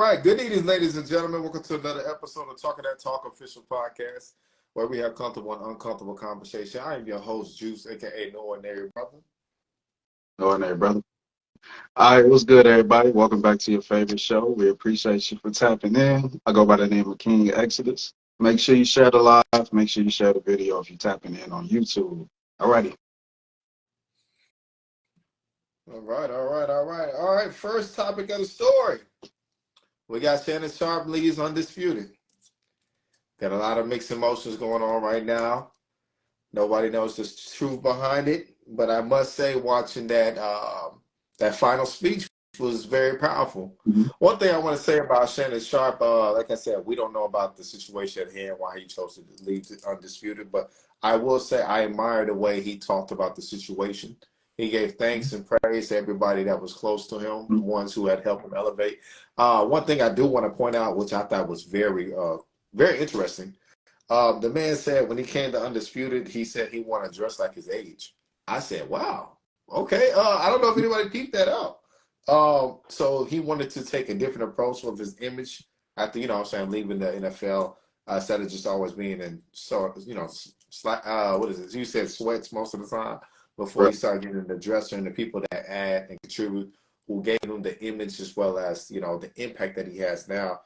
Right. Good evening, ladies and gentlemen. Welcome to another episode of Talking That Talk official podcast, where we have comfortable and uncomfortable conversation. I am your host, Juice, aka No Ordinary Brother. No ordinary brother. All right, what's good, everybody? Welcome back to your favorite show. We appreciate you for tapping in. I go by the name of King Exodus. Make sure you share the live. Make sure you share the video if you're tapping in on YouTube. Alrighty. All right. First topic of the story. We got Shannon Sharp leads undisputed. Got a lot of mixed emotions going on right now. Nobody knows the truth behind it, but I must say, watching that final speech was very powerful. Mhm. One thing I want to say about Shannon Sharp, like I said, we don't know about the situation at hand, why he chose to leave undisputed, but I will say I admire the way he talked about the situation. He gave thanks and praise to everybody that was close to him, the ones who had helped him elevate. One thing I do want to point out, which I thought was very interesting. The man said when he came to Undisputed, he said he wanted to dress like his age. I said, wow, okay. I don't know if anybody peeped that out. So he wanted to take a different approach with his image after, leaving the NFL, instead of just always being in, what is it? You said sweats most of the time before he Right. started getting the dresser and the people that add and contribute, who gave him the image as well as, the impact that he has now.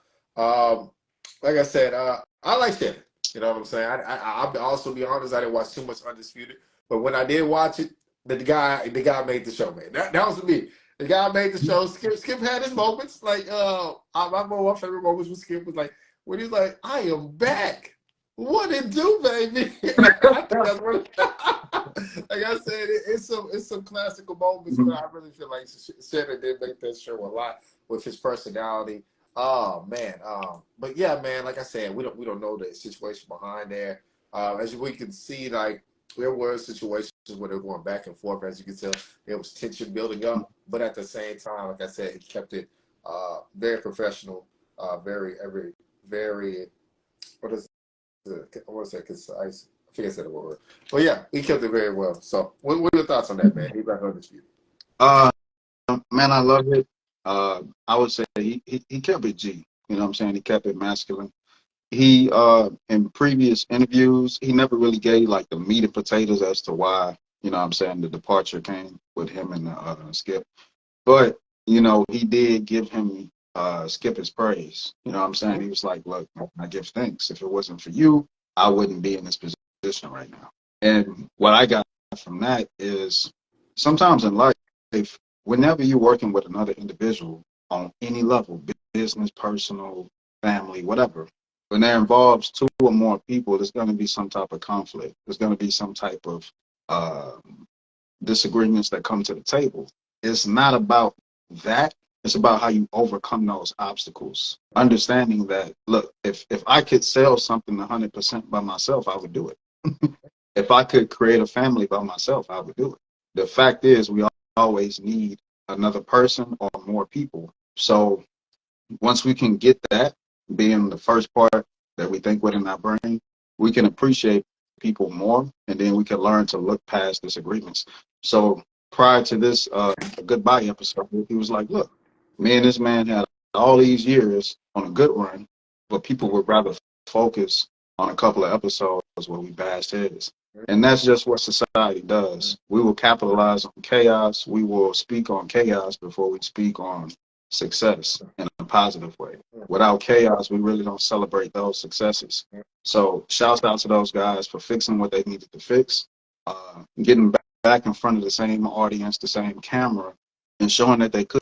Like I said, I like Shannon. You know what I'm saying? I'll also be honest, I didn't watch too much Undisputed, but when I did watch it, the guy made the show, man. That was me. The guy made the show. Skip had his moments. Like, one of my favorite moments with Skip was like when he's like, "I am back. What it do, baby?" I think that's what. Like I said, it's some classical moments, but Mhm. I really feel like Shannon did make that show a lot with his personality. Oh man, but yeah, man. Like I said, we don't know the situation behind there. As we can see, like there were situations where they're going back and forth. As you can tell, there was tension building up, but at the same time, like I said, he kept it very professional, very. What is it? I want to say concise. I think I said the word, but yeah, he kept it very well. So, what are your thoughts on that, man? He back undisputed. Uh, man, I love it. I would say he kept it G. You know what I'm saying? He kept it masculine. He in previous interviews, he never really gave like the meat and potatoes as to why, you know what I'm saying, the departure came with him and Skip. But, he did give him Skip his praise. You know what I'm saying? He was like, look, I give thanks. If it wasn't for you, I wouldn't be in this position right now. And what I got from that is sometimes in life, whenever you're working with another individual on any level, business, personal, family, whatever, when there involves two or more people, there's going to be some type of conflict. There's going to be some type of uh, disagreements that come to the table. It's not about that. It's about how you overcome those obstacles. Understanding that, look, if I could sell something 100% by myself, I would do it. If I could create a family by myself, I would do it. The fact is, we always need another person or more people. So once we can get that, being the first part that we think within our brain, we can appreciate people more, and then we can learn to look past disagreements. So prior to this goodbye episode, he was like, look, me and this man had all these years on a good run, but people would rather focus on a couple of episodes where we bashed heads. And that's just what society does. We will capitalize on chaos. We will speak on chaos before we speak on success in a positive way. Without chaos, we really don't celebrate those successes. So shouts out to those guys for fixing what they needed to fix, getting back in front of the same audience, the same camera, and showing that they could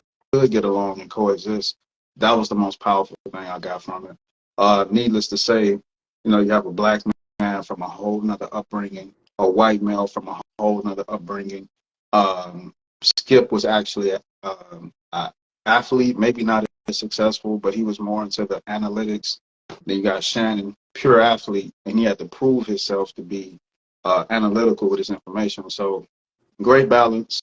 get along and coexist. That was the most powerful thing I got from it. Needless to say, you have a black man from a whole nother upbringing, a white male from a whole nother upbringing. Skip was actually an athlete, maybe not as successful, but he was more into the analytics. Then you got Shannon, pure athlete, and he had to prove himself to be analytical with his information. So great balance.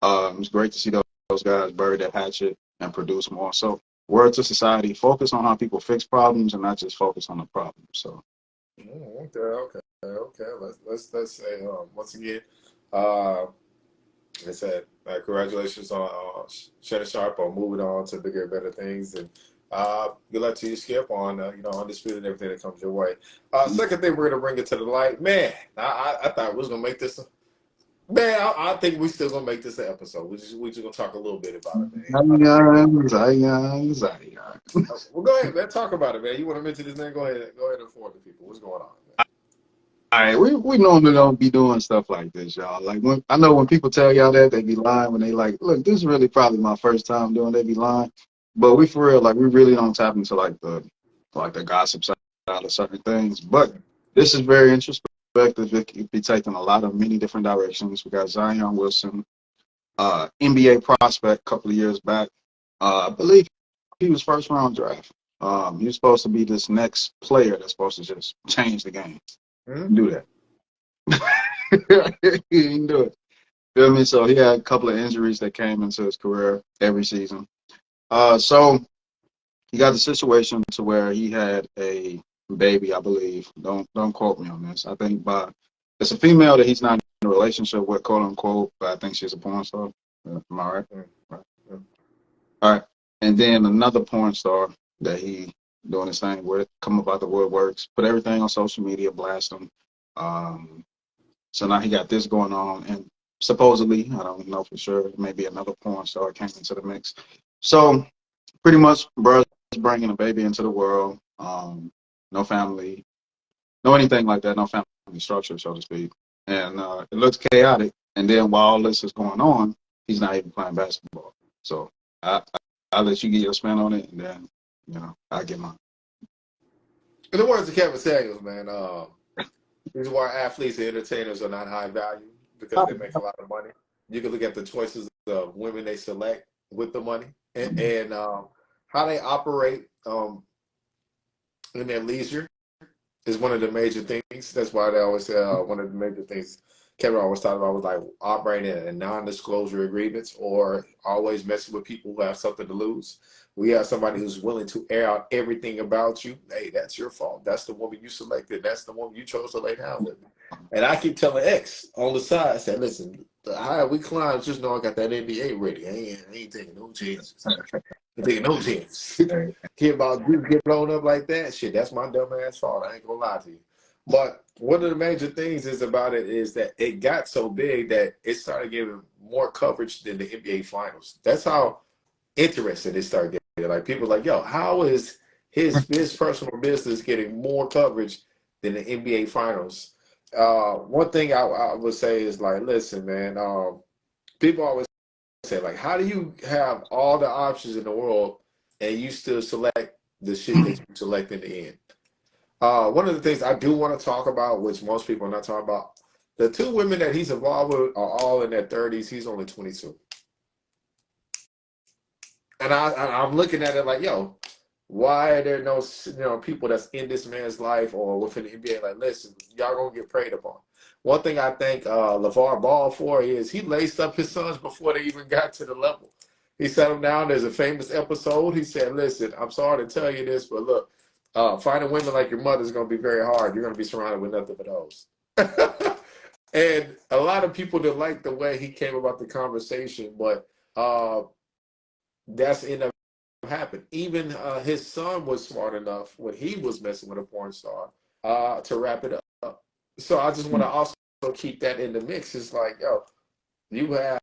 It's great to see those guys bury that hatchet and produce more. So word to society, focus on how people fix problems and not just focus on the problem. So Okay. Let's say once again, uh, like I said, congratulations on Shannon Sharp on moving on to bigger and better things, and Good luck to you, Skip, on undisputed everything that comes your way. Second thing we're gonna bring it to the light, man. I thought we was gonna make this. Man, I think we still gonna make this an episode. We just gonna talk a little bit about it, man. Zion. Well, go ahead, man. Talk about it, man. You want to mention this name? Go ahead. Go ahead and inform the people. What's going on, man? All right, we normally don't be doing stuff like this, y'all. Like I know when people tell y'all that, they be lying when they like, look, this is really probably my first time doing. They be lying, but we for real, like we really don't tap into like the gossip side of certain things. But this is very introspective. It could be taken a lot of many different directions. We got Zion Wilson, NBA prospect a couple of years back. I believe he was first round draft. He was supposed to be this next player that's supposed to just change the game. Do that. He didn't do it. Feel me? So he had a couple of injuries that came into his career every season. So he got the situation to where he had a baby, I believe. Don't quote me on this. I think it's a female that he's not in a relationship with, quote unquote, but I think she's a porn star. Am I right? Right. All right. And then another porn star that he doing his thing with, come about the woodworks, put everything on social media, blast him. So now he got this going on, and supposedly, I don't know for sure, maybe another porn star came into the mix. So pretty much, bro's bringing a baby into the world. No family, no anything like that, no family structure, so to speak. And it looks chaotic. And then while all this is going on, he's not even playing basketball. So I'll let you get your spin on it, and then I'll get mine. In the words of Kevin Samuels, man, this is why athletes and entertainers are not high value because they make a lot of money. You can look at the choices of women they select with the money and how they operate in their leisure is one of the major things. That's why they always say one of the major things Kevin always talked about was like operating in non-disclosure agreements or always messing with people who have something to lose. We have somebody who's willing to air out everything about you. Hey, that's your fault. That's the woman you selected. That's the woman you chose to lay down with. And I keep telling X on the side, I said, listen, how we climb, just know I got that NBA ready. I ain't taking no chances. I'm taking no chances. Hear about you get blown up like that? Shit, that's my dumb ass fault. I ain't gonna lie to you. But one of the major things is about it is that it got so big that it started giving more coverage than the NBA Finals. That's how interested it started getting. Like people like, yo, how is his personal business getting more coverage than the NBA Finals? One thing I would say is like, listen, man. People always say like, how do you have all the options in the world and you still select the shit that you select in the end? One of the things I do want to talk about, which most people are not talking about, the two women that he's involved with are all in their 30s. He's only 22. And I'm looking at it like, yo, why are there no people that's in this man's life or within the NBA like, listen, y'all gonna get preyed upon. One thing I thank LeVar Ball for is he laced up his sons before they even got to the level. He sat them down. There's a famous episode. He said, listen, I'm sorry to tell you this, but look, finding women like your mother is going to be very hard. You're going to be surrounded with nothing but those. And a lot of people didn't like the way he came about the conversation, but that's ended up happening. Even his son was smart enough when he was messing with a porn star to wrap it up. So I just want to also keep that in the mix. It's like, yo, you have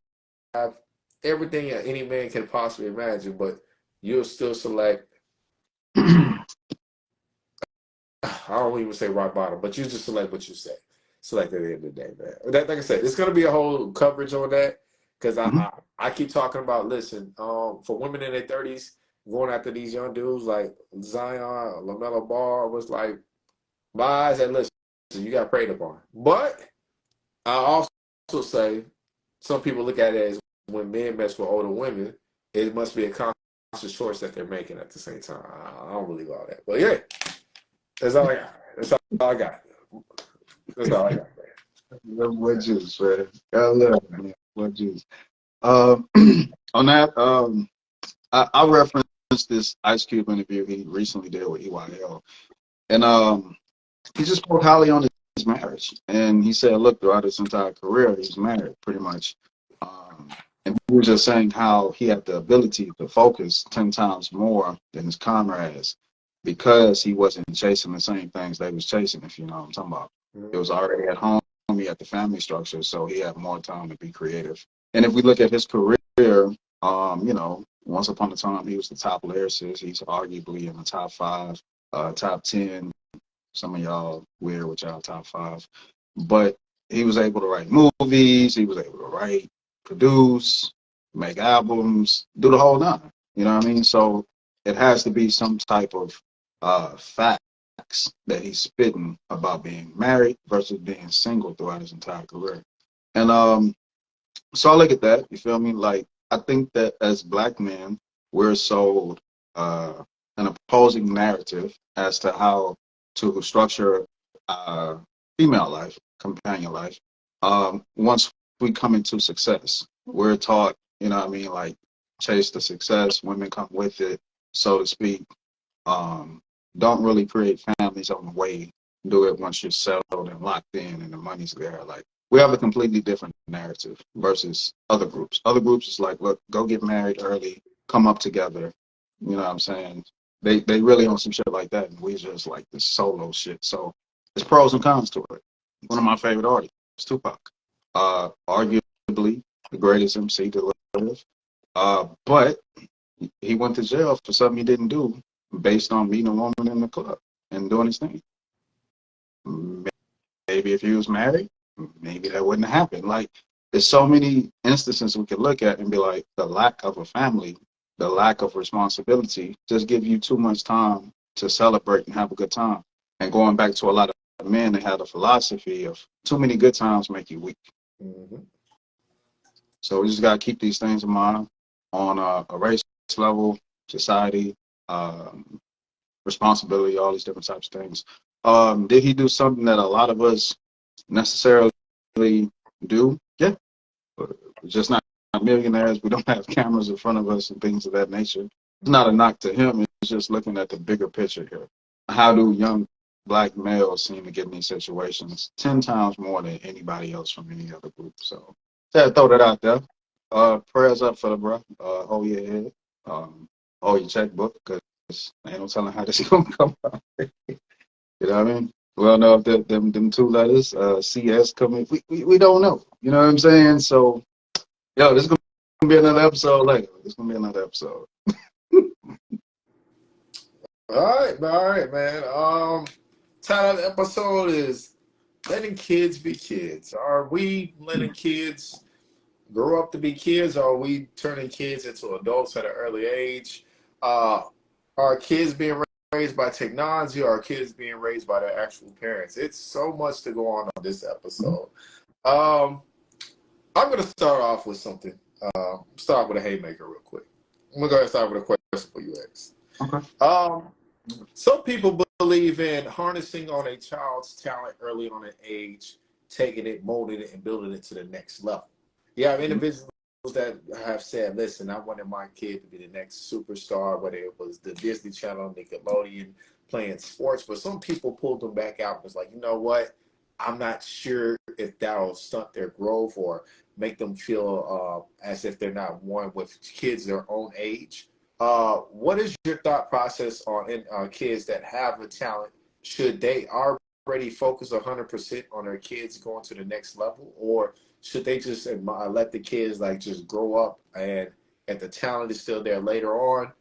everything that any man can possibly imagine, but you'll still select I don't even say rock bottom, but you just select what you say. Select at the end of the day, man. Like I said, it's going to be a whole coverage on that because I keep talking about, listen, for women in their 30s, going after these young dudes like Zion, LaMelo Ball was like, my eyes and listen, you got preyed upon. But I also say some people look at it as when men mess with older women, it must be a conscious choice that they're making at the same time. I don't believe all that. But yeah. That's all I got. That's all I got. That's all I got, man. What juice, man? I love it, man. What juice? On that, I referenced this Ice Cube interview he recently did with EYL, and he just spoke highly on his marriage, and he said, look, throughout his entire career, he's married pretty much. And he was just saying how he had the ability to focus 10 times more than his comrades because he wasn't chasing the same things they was chasing, if you know what I'm talking about. It was already at home, he had the family structure, so he had more time to be creative. And if we look at his career, you know, once upon a time he was the top lyricist. He's arguably in the top five, top 10. Some of y'all weird with y'all top five. But he was able to write movies, he was able to write, produce, make albums, do the whole nine. You know what I mean? So it has to be some type of facts that he's spitting about being married versus being single throughout his entire career. And so I look at that, you feel me? Like, I think that as black men, we're sold an opposing narrative as to how to structure uh, female life, companion life. Once we come into success, we're taught, you know what I mean, like, chase the success, women come with it, so to speak. Um, don't really create families on the way. Do it once you're settled and locked in and the money's there. Like, we have a completely different narrative versus other groups. Other groups is like, look, go get married early, come up together. You know what I'm saying? They really on some shit like that, and we just like this solo shit. So there's pros and cons to it. One of my favorite artists, Tupac, arguably the greatest MC to live. But he went to jail for something he didn't do based on meeting a woman in the club and doing his thing. Maybe if he was married, maybe that wouldn't have happened. Like, there's so many instances we could look at and be like, the lack of a family, the lack of responsibility, just give you too much time to celebrate and have a good time. And going back to a lot of men that had a philosophy of too many good times make you weak. Mm-hmm. So we just got to keep these things in mind on a race level, society, responsibility, all these different types of things. Did he do something that a lot of us necessarily do? Yeah, but we're just not millionaires. We don't have cameras in front of us and things of that nature. It's not a knock to him. It's just looking at the bigger picture here. How do young black males seem to get in these situations 10 times more than anybody else from any other group? So, yeah, throw that out there. Prayers up for the bro. Hold your head. Hold your checkbook, because ain't no telling how this is going to come out. You know what I mean? We don't know if them two letters, CS, coming. We don't know. You know what I'm saying? So, yo, this is going to be another episode later. This is going to be another episode. All right, man. Title of the episode is letting kids be kids. Are we letting kids grow up to be kids, or are we turning kids into adults at an early age? Are kids being raised by technology, or are kids being raised by their actual parents? It's so much to go on this episode. I'm going to start off with something. Start with a haymaker real quick. I'm going to go ahead and start with a question for you, X. Okay. Some people believe in harnessing on a child's talent early on in age, taking it, molding it, and building it to the next level. You have individuals that have said, listen, I wanted my kid to be the next superstar, whether it was the Disney Channel, Nickelodeon, playing sports. But some people pulled them back out and was like, you know what? I'm not sure if that'll stunt their growth or make them feel as if they're not one with kids their own age. What is your thought process on kids that have the talent? Should they already focus 100% on their kids going to the next level, or should they just let the kids like just grow up, and if the talent is still there later on,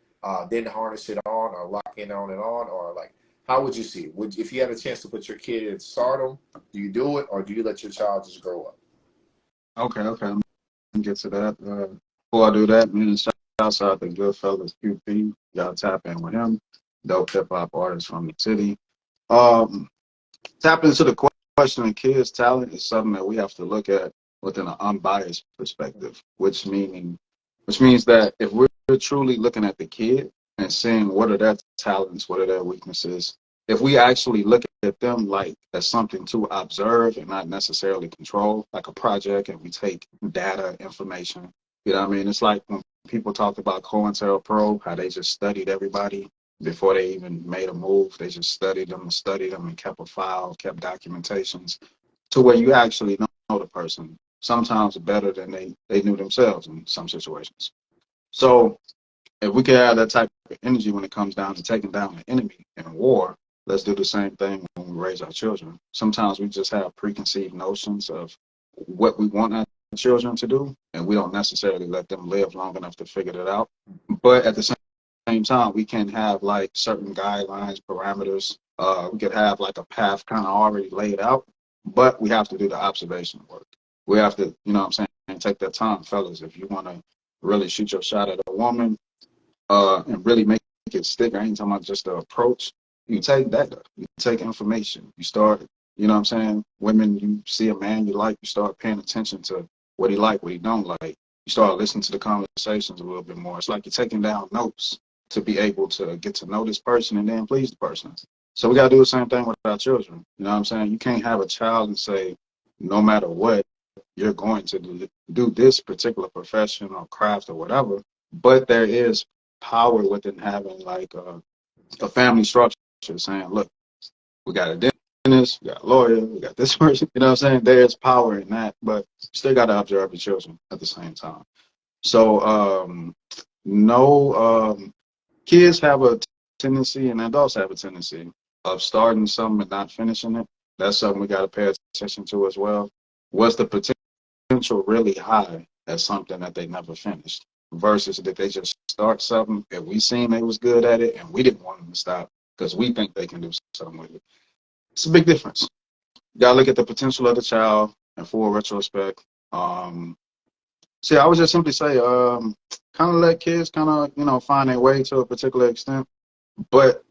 then harness it on or lock in on it on, or like how would you see it? If you had a chance to put your kid in stardom, do you do it, or do you let your child just grow up? Okay. I'm going to get to that. Before I do that, man, shouts out to Goodfellas QP. Y'all tap in with him. Dope hip hop artist from the city. Tap into the question of kids' talent is something that we have to look at within an unbiased perspective, which means that if we're truly looking at the kid and seeing what are their talents, what are their weaknesses, if we actually look at them like as something to observe and not necessarily control, like a project, and we take data, information, you know what I mean? It's like when people talk about COINTELPRO, how they just studied everybody before they even made a move. They just studied them and kept a file, kept documentations to where you actually know the person. sometimes better than they knew themselves in some situations. So if we could have that type of energy when it comes down to taking down the enemy in war, let's do the same thing when we raise our children. Sometimes we just have preconceived notions of what we want our children to do, and we don't necessarily let them live long enough to figure it out. But at the same time, we can have like certain guidelines, parameters. We could have like a path kind of already laid out, but we have to do the observation work. We have to, you know what I'm saying, take that time, fellas. If you want to really shoot your shot at a woman, and really make it stick. I ain't talking about just the approach. You take data, you take information, you start, you know what I'm saying? Women, you see a man you like, you start paying attention to what he like, what he don't like. You start listening to the conversations a little bit more. It's like you're taking down notes to be able to get to know this person and then please the person. So we got to do the same thing with our children. You know what I'm saying? You can't have a child and say, no matter what, you're going to do this particular profession or craft or whatever. But there is power within having like a family structure saying, look, we got a dentist, we got a lawyer, we got this person, you know what I'm saying? There's power in that, but you still got to observe your children at the same time. So, no, kids have a tendency and adults have a tendency of starting something and not finishing it. That's something we got to pay attention to as well. What's the potential really high at something that they never finished versus that they just start something and we seen they was good at it and we didn't want them to stop because we think they can do something with it. It's a big difference. You gotta look at the potential of the child in full retrospect. See, I would just simply say, kind of let kids kind of, you know, find their way to a particular extent, but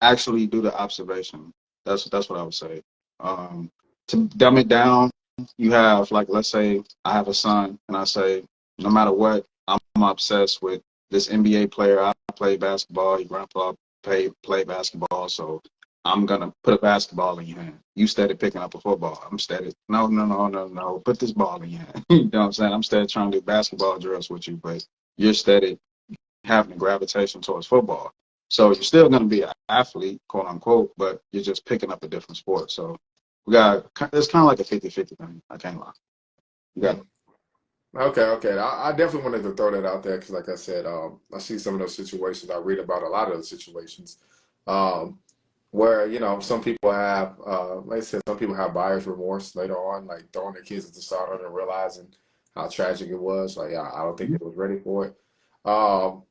actually do the observation. That's what I would say. To dumb it down, you have like, let's say I have a son and I say, no matter what, I'm obsessed with this NBA player. I play basketball. Your grandpa play basketball, so I'm gonna put a basketball in your hand. You started picking up a football. I'm steady. No. Put this ball in your hand. You know what I'm saying? I'm steady trying to do basketball drills with you, but you're steady having a gravitation towards football. So you're still gonna be an athlete, quote unquote, but you're just picking up a different sport. So it's kind of like a 50-50 thing. I can't lie. You got Okay. I definitely wanted to throw that out there because, like I said, I see some of those situations. I read about a lot of the situations um, where some people have, like I said, some people have buyer's remorse later on, like throwing their kids at the start and realizing how tragic it was. Like I don't think they was ready for it. Um,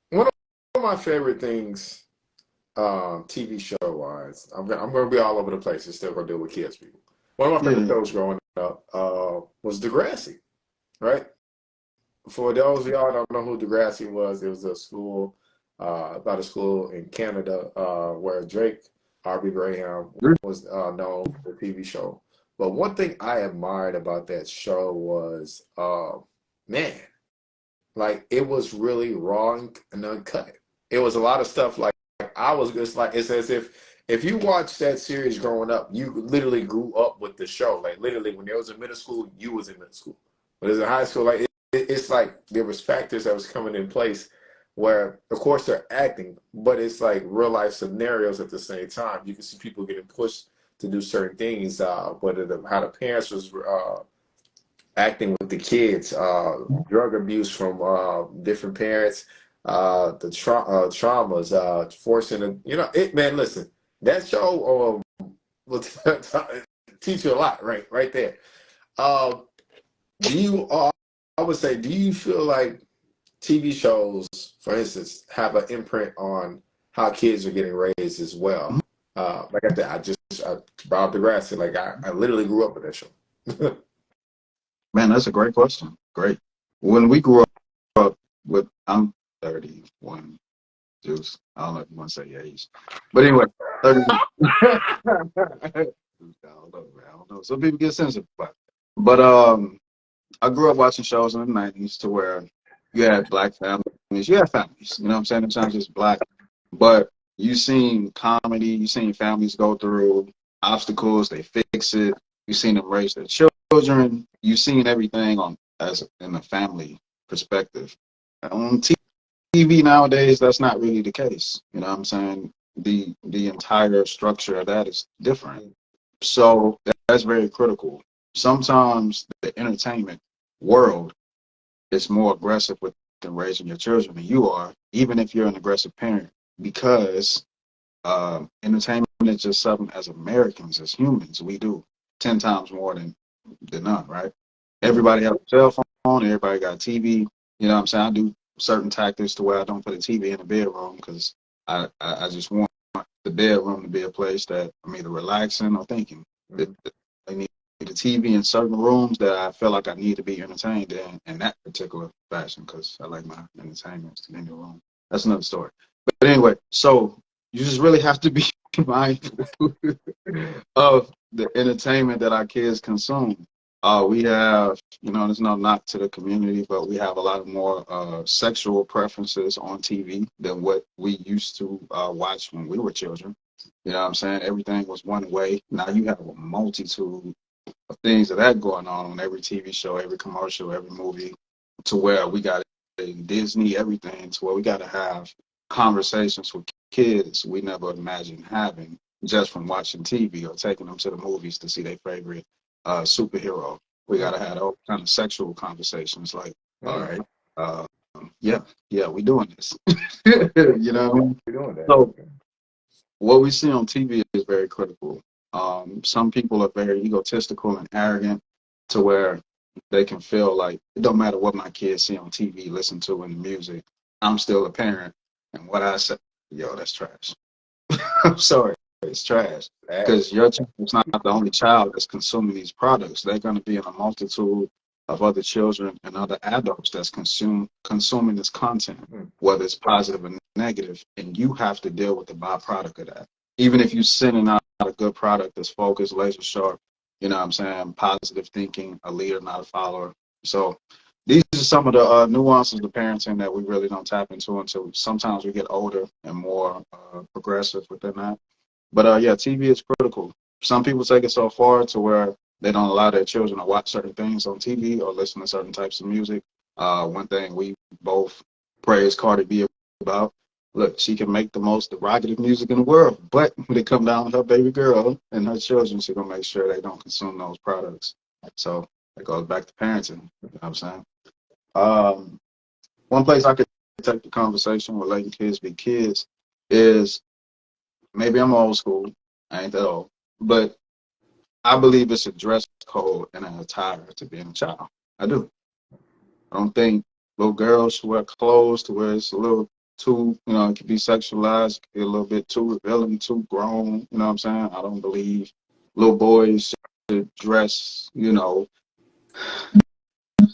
one of my favorite things, TV show wise, I'm gonna be all over the place. It's still gonna deal with kids, people. One of my favorite yeah. shows growing up was Degrassi. Right? For those of y'all don't know who Degrassi was, it was a school, about a school in Canada, where Drake, R.B. Graham, was known for the TV show. But one thing I admired about that show was, man, like it was really raw and uncut. It was a lot of stuff like I was just like it's as if you watched that series growing up, you literally grew up with the show. Like literally, when it was in middle school, you was in middle school. But as in high school, like it's like there was factors that was coming in place where, of course, they're acting, but it's like real life scenarios at the same time. You can see people getting pushed to do certain things, whether how the parents was acting with the kids, drug abuse from different parents, traumas, forcing it. Man, listen, that show will teach you a lot, right there. Um, do you? I would say, do you feel like TV shows, for instance, have an imprint on how kids are getting raised as well? Like I said, I brought up the grass. Like I literally grew up with that show. Man, that's a great question. Great. When we grew up with, I'm 31, Juice. I don't know if you want to say age. But anyway, 31. I don't know, man. I don't know. Some people get sensitive about it. But I grew up watching shows in the 90s to where you had black families. You had families. You know what I'm saying? It's not just black. But you seen comedy. You seen families go through obstacles. They fix it. You seen them raise their children. You seen everything on as in a family perspective. On TV nowadays, that's not really the case. You know what I'm saying? The entire structure of that is different. So that's very critical. sometimes the entertainment world is more aggressive with than raising your children than you are, even if you're an aggressive parent, because entertainment is just something as Americans, as humans, we do 10 times more than none, right? Everybody has a cell phone, everybody got a TV. You know what I'm saying? I do certain tactics to where I don't put a TV in the bedroom because I just want the bedroom to be a place that I'm either relaxing or thinking. Mm-hmm. I need a TV in certain rooms that I feel like I need to be entertained in that particular fashion because I like my entertainment in the room. That's another story. But anyway, so you just really have to be mindful of the entertainment that our kids consume. We have, there's no knock to the community, but we have a lot of more sexual preferences on TV than what we used to watch when we were children. You know what I'm saying? Everything was one way. Now you have a multitude of things of that going on every TV show, every commercial, every movie, to where we got Disney, everything, to where we got to have conversations with kids we never imagined having just from watching TV or taking them to the movies to see their favorite superhero. We got to have all kind of sexual conversations like, all Mm. right, uh, yeah, we doing this. You know what I mean? We're doing that. So Okay. what we see on TV is very critical. Some people are very egotistical and arrogant to where they can feel like it don't matter what my kids see on TV, listen to in the music. I'm still a parent, and what I say, yo, that's trash. I'm sorry, it's trash Hey. because your child's not the only child that's consuming these products. They're going to be in a multitude of other children and other adults that's consuming this content, Mm. whether it's positive or negative, and you have to deal with the byproduct of that. Even if you're sending out a good product that's focused, laser sharp, you know what I'm saying, positive thinking, a leader, not a follower. So these are some of the nuances of parenting that we really don't tap into until sometimes we get older and more progressive within that. But yeah, TV is critical. Some people take it so far to where they don't allow their children to watch certain things on TV or listen to certain types of music. One thing we both praise Cardi B about, look, she can make the most derogative music in the world, but when it come down to her baby girl and her children, she's gonna make sure they don't consume those products. So it goes back to parenting. You know what I'm saying? Um, one place I could take the conversation with letting kids be kids is maybe I'm old school. I ain't that old, but I believe it's a dress code and an attire to being a child. I do. I don't think little girls should wear clothes to where it's a little too, it can be sexualized, it can be a little bit too revealing, too grown. You know what I'm saying? I don't believe little boys should dress,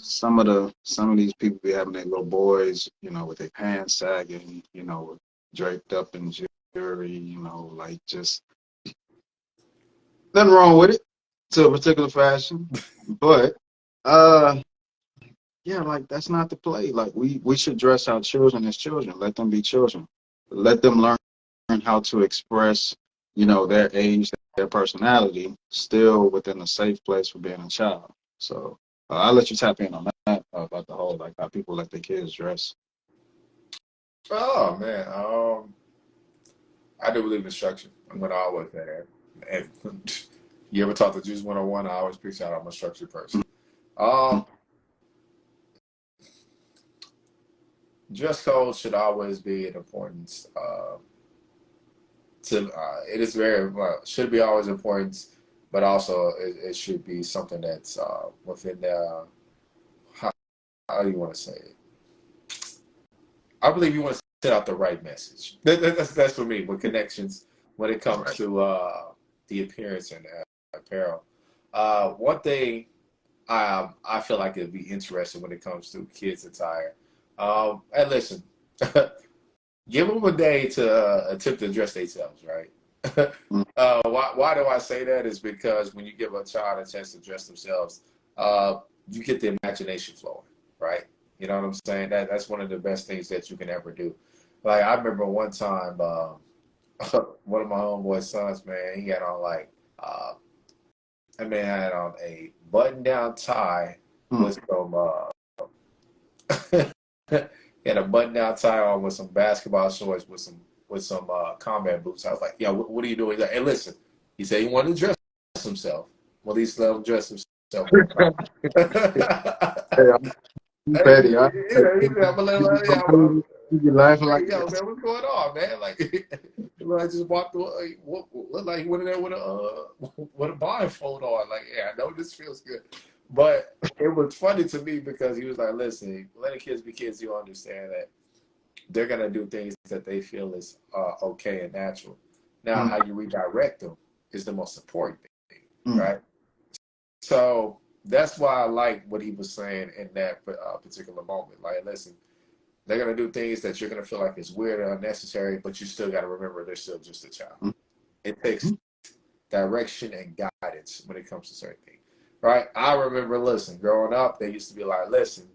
some of these people be having their little boys, with their pants sagging, draped up in jewelry, like just nothing wrong with it to a particular fashion. But yeah, like that's not the play. Like we should dress our children as children, let them be children. Let them learn how to express, their age, their personality, still within a safe place for being a child. So I'll let you tap in on that about the whole like how people let their kids dress. Oh man. I do believe in structure. I'm gonna always say that. And you ever talk to Juice 101? I always preach out I'm a structured person. Um, Dress code should always be an importance. It is very well, should be always important, but also it should be something that's within the how, how do you want to say it? I believe you want to send out the right message. That's for me with connections when it comes Right. to the appearance and apparel. One thing I feel like it'd be interesting when it comes to kids attire. And listen, give them a day to attempt to dress themselves, right? Mm. Why do I say that? Is because when you give a child a chance to dress themselves, you get the imagination flowing, right? You know what I'm saying? That's one of the best things that you can ever do. Like I remember one time, one of my homeboy's sons, man, he had on like, that man had on a button-down tie Mm. with some, he had a button-down tie on with some basketball shorts with some combat boots. I was like, "Yeah, what are you doing?" He's like, "Hey, listen." He said he wanted to dress himself. Well, he's let him dress himself. yourself more Hey, confident. I'm Hey, petty. I'm a little, yeah, You be laughing like, like yo, this. man, what's going on, man? Like, I just walked through, looked like he went in there with with a blindfold on. Like, yeah, I know this feels good. But it was funny to me because he was like, listen, let the kids be kids. You understand that they're going to do things that they feel is okay and natural. Now, Mm, how you redirect them is the most important thing, mm, right? So that's why I like what he was saying in that particular moment. Like, listen, they're gonna do things that you're gonna feel like is weird or unnecessary, but you still got to remember they're still just a child. mm, It takes mm. direction and guidance when it comes to certain things, right? I remember, listen, growing up, they used to be like, listen,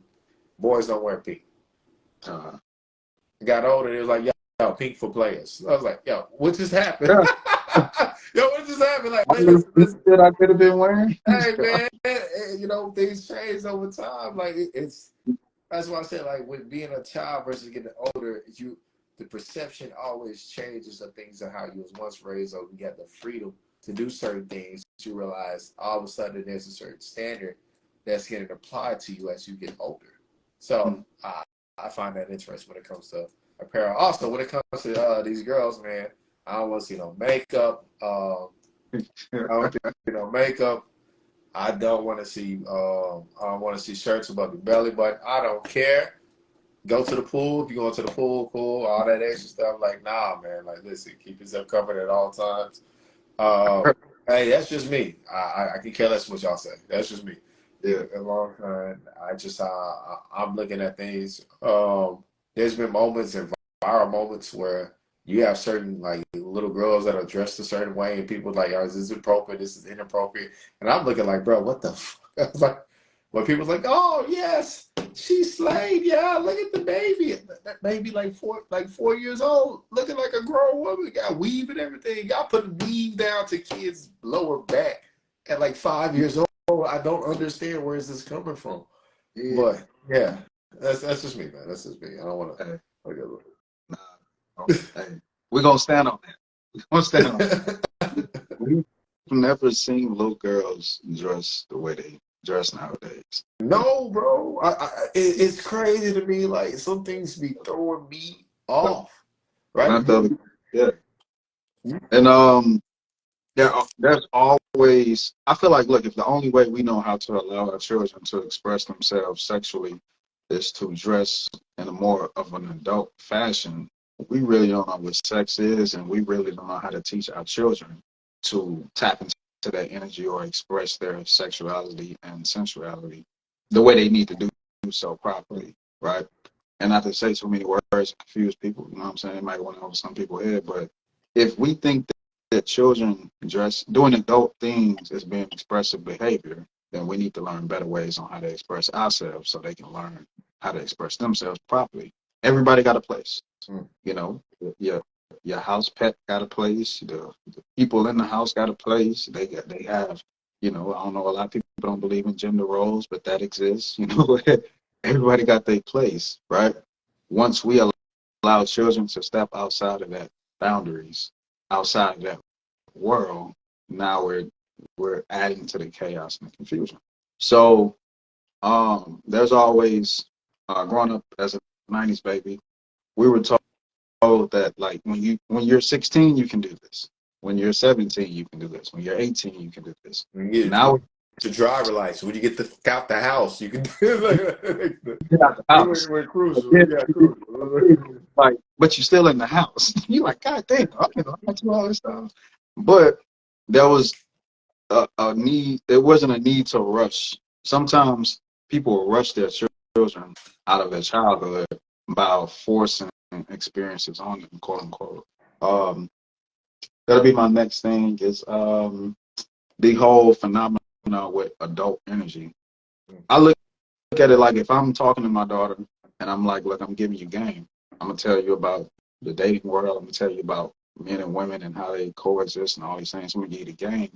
boys don't wear pink. Uh, I got older, it was like, yo, pink for players. I was like, yo, what just happened? yeah, Yo, what just happened? Like, I listen, listen. that I could have been wearing. Hey, man, things change over time. Like, it's that's why I said, like, with being a child versus getting older, the perception always changes of things and how you was once raised, or you got the freedom to do certain things. You realize all of a sudden there's a certain standard that's getting applied to you as you get older. So Mm. I find that interesting when it comes to apparel. Also, when it comes to these girls, man, I don't want to see no makeup. I don't see no makeup. I don't want to see. I don't want to see shirts above the belly button. I don't care. Go to the pool. If you're going to the pool, cool. All that extra stuff. Like, nah, man. Like, listen, keep yourself covered at all times. Hey, that's just me. I can care less what y'all say. That's just me. Yeah. A long time. I'm looking at things. There's been moments and viral moments where you have certain like little girls that are dressed a certain way, and people like, "Oh, is this appropriate? This is inappropriate." And I'm looking like, "Bro, what the?" I was like, when people's like, "Oh yes, she slayed. Yeah, look at the baby. That baby like 4 years old, looking like a grown woman. Got weave and everything. Y'all put weave down to kids' lower back at like 5 years old. I don't understand where is this coming from." Yeah. But yeah, that's just me, man. That's just me. I don't want Hey, to. nah. Oh, hey, we're gonna stand on that. We're gonna stand on that. We've never seen little girls dress the way they dress nowadays. No, bro. It's crazy to me. Like some things be throwing me off, right? Not the other, yeah. And there's always, I feel like, look, if the only way we know how to allow our children to express themselves sexually is to dress in a more of an adult fashion, we really don't know what sex is, and we really don't know how to teach our children to tap into that energy or express their sexuality and sensuality the way they need to do so properly, right? And not to say too many words and confuse people, you know what I'm saying? It might went over some people's head, but if we think that children doing adult things as being expressive behavior, then we need to learn better ways on how to express ourselves so they can learn how to express themselves properly. Everybody got a place, Mm. you know. Your your house pet got a place. The people in the house got a place. They have, you know. I don't know. A lot of people don't believe in gender roles, but that exists. You know, everybody got their place, right? Once we allow children to step outside of that boundaries, outside of that world, now we're adding to the chaos and the confusion. So there's always growing up as a '90s baby, we were told that like when you're 16 you can do this, when you're 17 you can do this, when you're 18 you can do this. When you get Now the driver license, when you get the out the house, you can get out the house. we're crucial. Again, Yeah, crucial. like, but you're still in the house. You're like, God damn, I can do all this stuff. But there was a need. There wasn't a need to rush. Sometimes people rush their children out of their childhood by forcing experiences on them, quote unquote. Um, that'll be my next thing is the whole phenomenon with adult energy. I look at it like if I'm talking to my daughter and I'm like, look, I'm giving you game. I'm gonna tell you about the dating world. I'm gonna tell you about men and women and how they coexist and all these things. I'm gonna give you the game,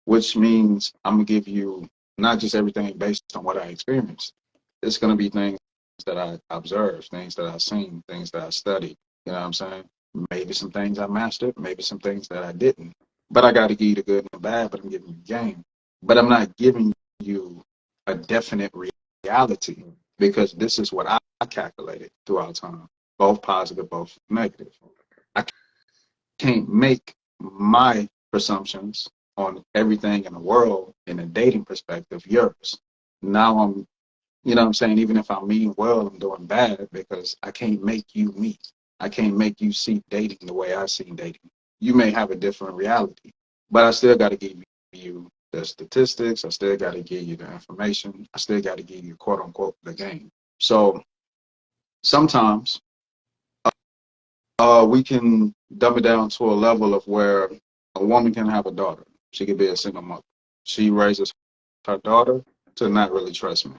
which means I'm gonna give you not just everything based on what I experienced. It's gonna be things that I observed, things that I've seen, things that I studied. You know what I'm saying? Maybe some things I mastered, maybe some things that I didn't. But I got to give you the good and the bad. But I'm giving you game. But I'm not giving you a definite reality because this is what I calculated throughout time, both positive, both negative. I can't make my presumptions on everything in the world in a dating perspective yours. Now I'm, you know what I'm saying? Even if I mean well, I'm doing bad because I can't make you me. I can't make you see dating the way I see dating. You may have a different reality, but I still got to give you the statistics. I still got to give you the information. I still got to give you, quote unquote, the game. So sometimes we can dumb it down to a level of where a woman can have a daughter. She could be a single mother. She raises her daughter to not really trust me.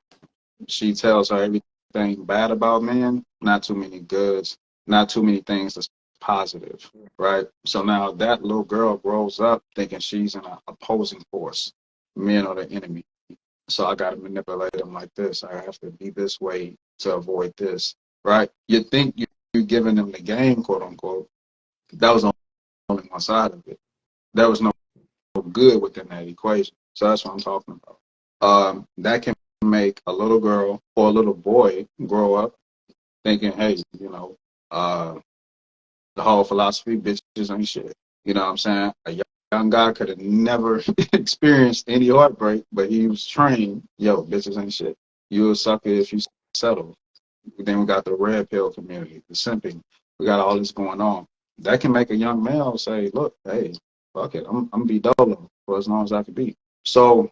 She tells her everything bad about men, not too many goods, not too many things that's positive, right? So now that little girl grows up thinking she's in an opposing force. Men are the enemy. So I got to manipulate them like this. I have to be this way to avoid this, right? You think you're giving them the game, quote unquote. That was only one side of it. There was no good within that equation. So that's what I'm talking about. That can make a little girl or a little boy grow up thinking, hey, uh, the whole philosophy, bitches ain't shit. You know what I'm saying? A young guy could have never experienced any heartbreak, but he was trained, yo, bitches ain't shit. You a sucker if you settle. Then we got the red pill community, the simping. We got all this going on. That can make a young male say, look, hey, fuck it. I'm going to be dolo for as long as I can be. So,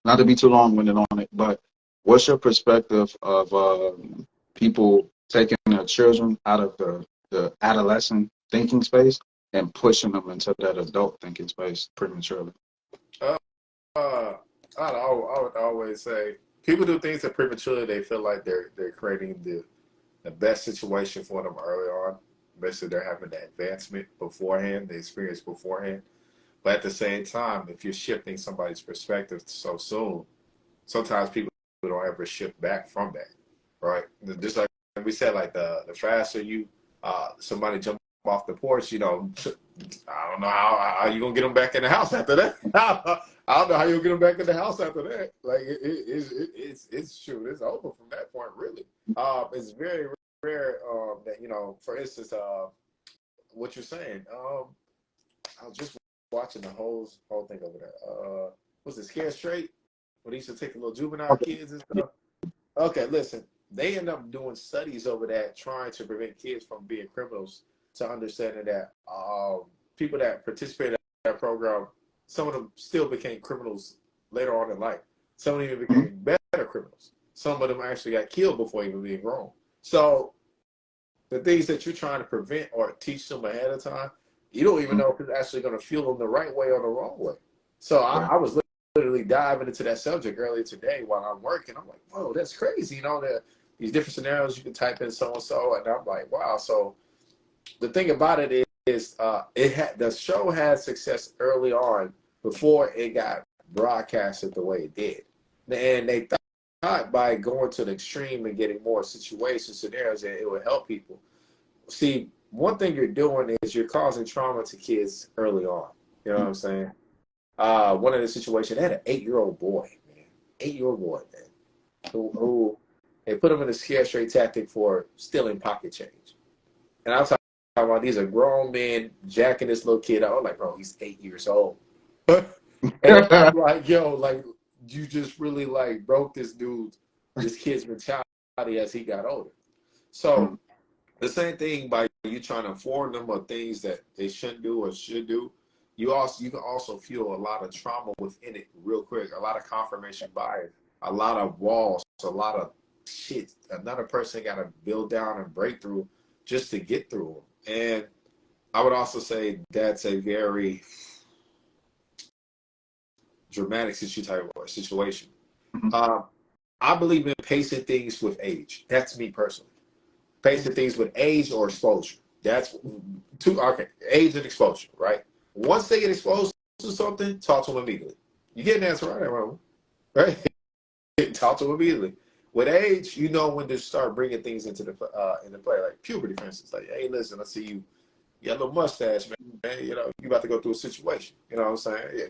not to be too long-winded on it, but what's your perspective of people taking their children out of the adolescent thinking space and pushing them into that adult thinking space prematurely? Uh, uh, I would always say people do things that prematurely they feel like they're creating the best situation for them early on. Basically, they're having the advancement beforehand, the experience beforehand. But at the same time, if you're shifting somebody's perspective so soon, sometimes people don't ever shift back from that, right? Just like we said, like the faster you somebody jump off the porch, I don't know how you gonna get them back in the house after that. I don't know how you'll get them back in the house after that. Like it's true. It's over from that point, really. It's very rare that for instance, what you're saying. I was just watching the whole thing over there. Was it Scare Straight? When they used to take the little juvenile Okay. kids and stuff. Okay, listen. They end up doing studies over that, trying to prevent kids from being criminals. To understanding that people that participated in that program, some of them still became criminals later on in life. Some of them even Mhm. became better criminals. Some of them actually got killed before even being grown. So the things that you're trying to prevent or teach them ahead of time, you don't even know if it's actually going to fuel them the right way or the wrong way. So Right. I was literally diving into that subject earlier today while I'm working. I'm like, whoa, that's crazy. These different scenarios you can type in so and so, and I'm like, wow. So the thing about it is the show had success early on before it got broadcasted the way it did, and they thought by going to the extreme and getting more situation scenarios that it would help people. See, one thing you're doing is you're causing trauma to kids early on. You know what I'm saying? One of the situations, they had an 8-year-old boy, man, 8-year-old boy, man, who they put him in a scare straight tactic for stealing pocket change. And I was talking about these are grown men jacking this little kid out. I was like, bro, he's 8 years old. And I'm like, yo, like you just really like broke this kid's mentality as he got older. So the same thing by you trying to inform them of things that they shouldn't do or should do. You can also fuel a lot of trauma within it real quick. A lot of confirmation bias, a lot of walls, a lot of shit. Another person got to build down and break through just to get through them. And I would also say that's a very dramatic situation. Mhm. Um, I believe in pacing things with age. That's me personally. Pacing things with age or exposure. That's two. Okay, age and exposure, right? Once they get exposed to something, talk to them immediately. You get an answer right, wrong, right? Talk to them immediately. With age, you know when to start bringing things into play, like puberty, for instance. Like, hey, listen, I see you. You got a little mustache, man. You about to go through a situation. You know what I'm saying? Yeah.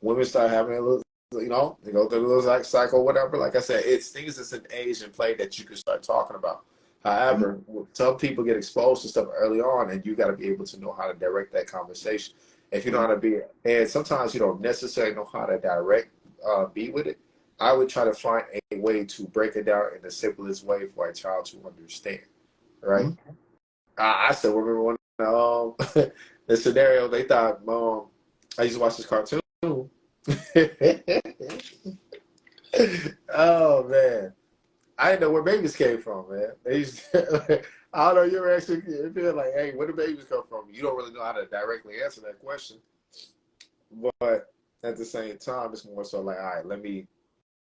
Women start having a little they go through the little cycle, whatever. Like I said, it's things that's an age and play that you can start talking about. Mhm. However, some people get exposed to stuff early on, and you got to be able to know how to direct that conversation. If you know how Mhm. to be, and sometimes you don't necessarily know how to direct, be with it. I would try to find a way to break it down in the simplest way for a child to understand. Right? Mhm. I still remember when the scenario they thought, I used to watch this cartoon. Oh man, I didn't know where babies came from, man. They used to, I don't know. You ever actually feel like, hey, where do babies come from? You don't really know how to directly answer that question, but at the same time, it's more so like, all right, let me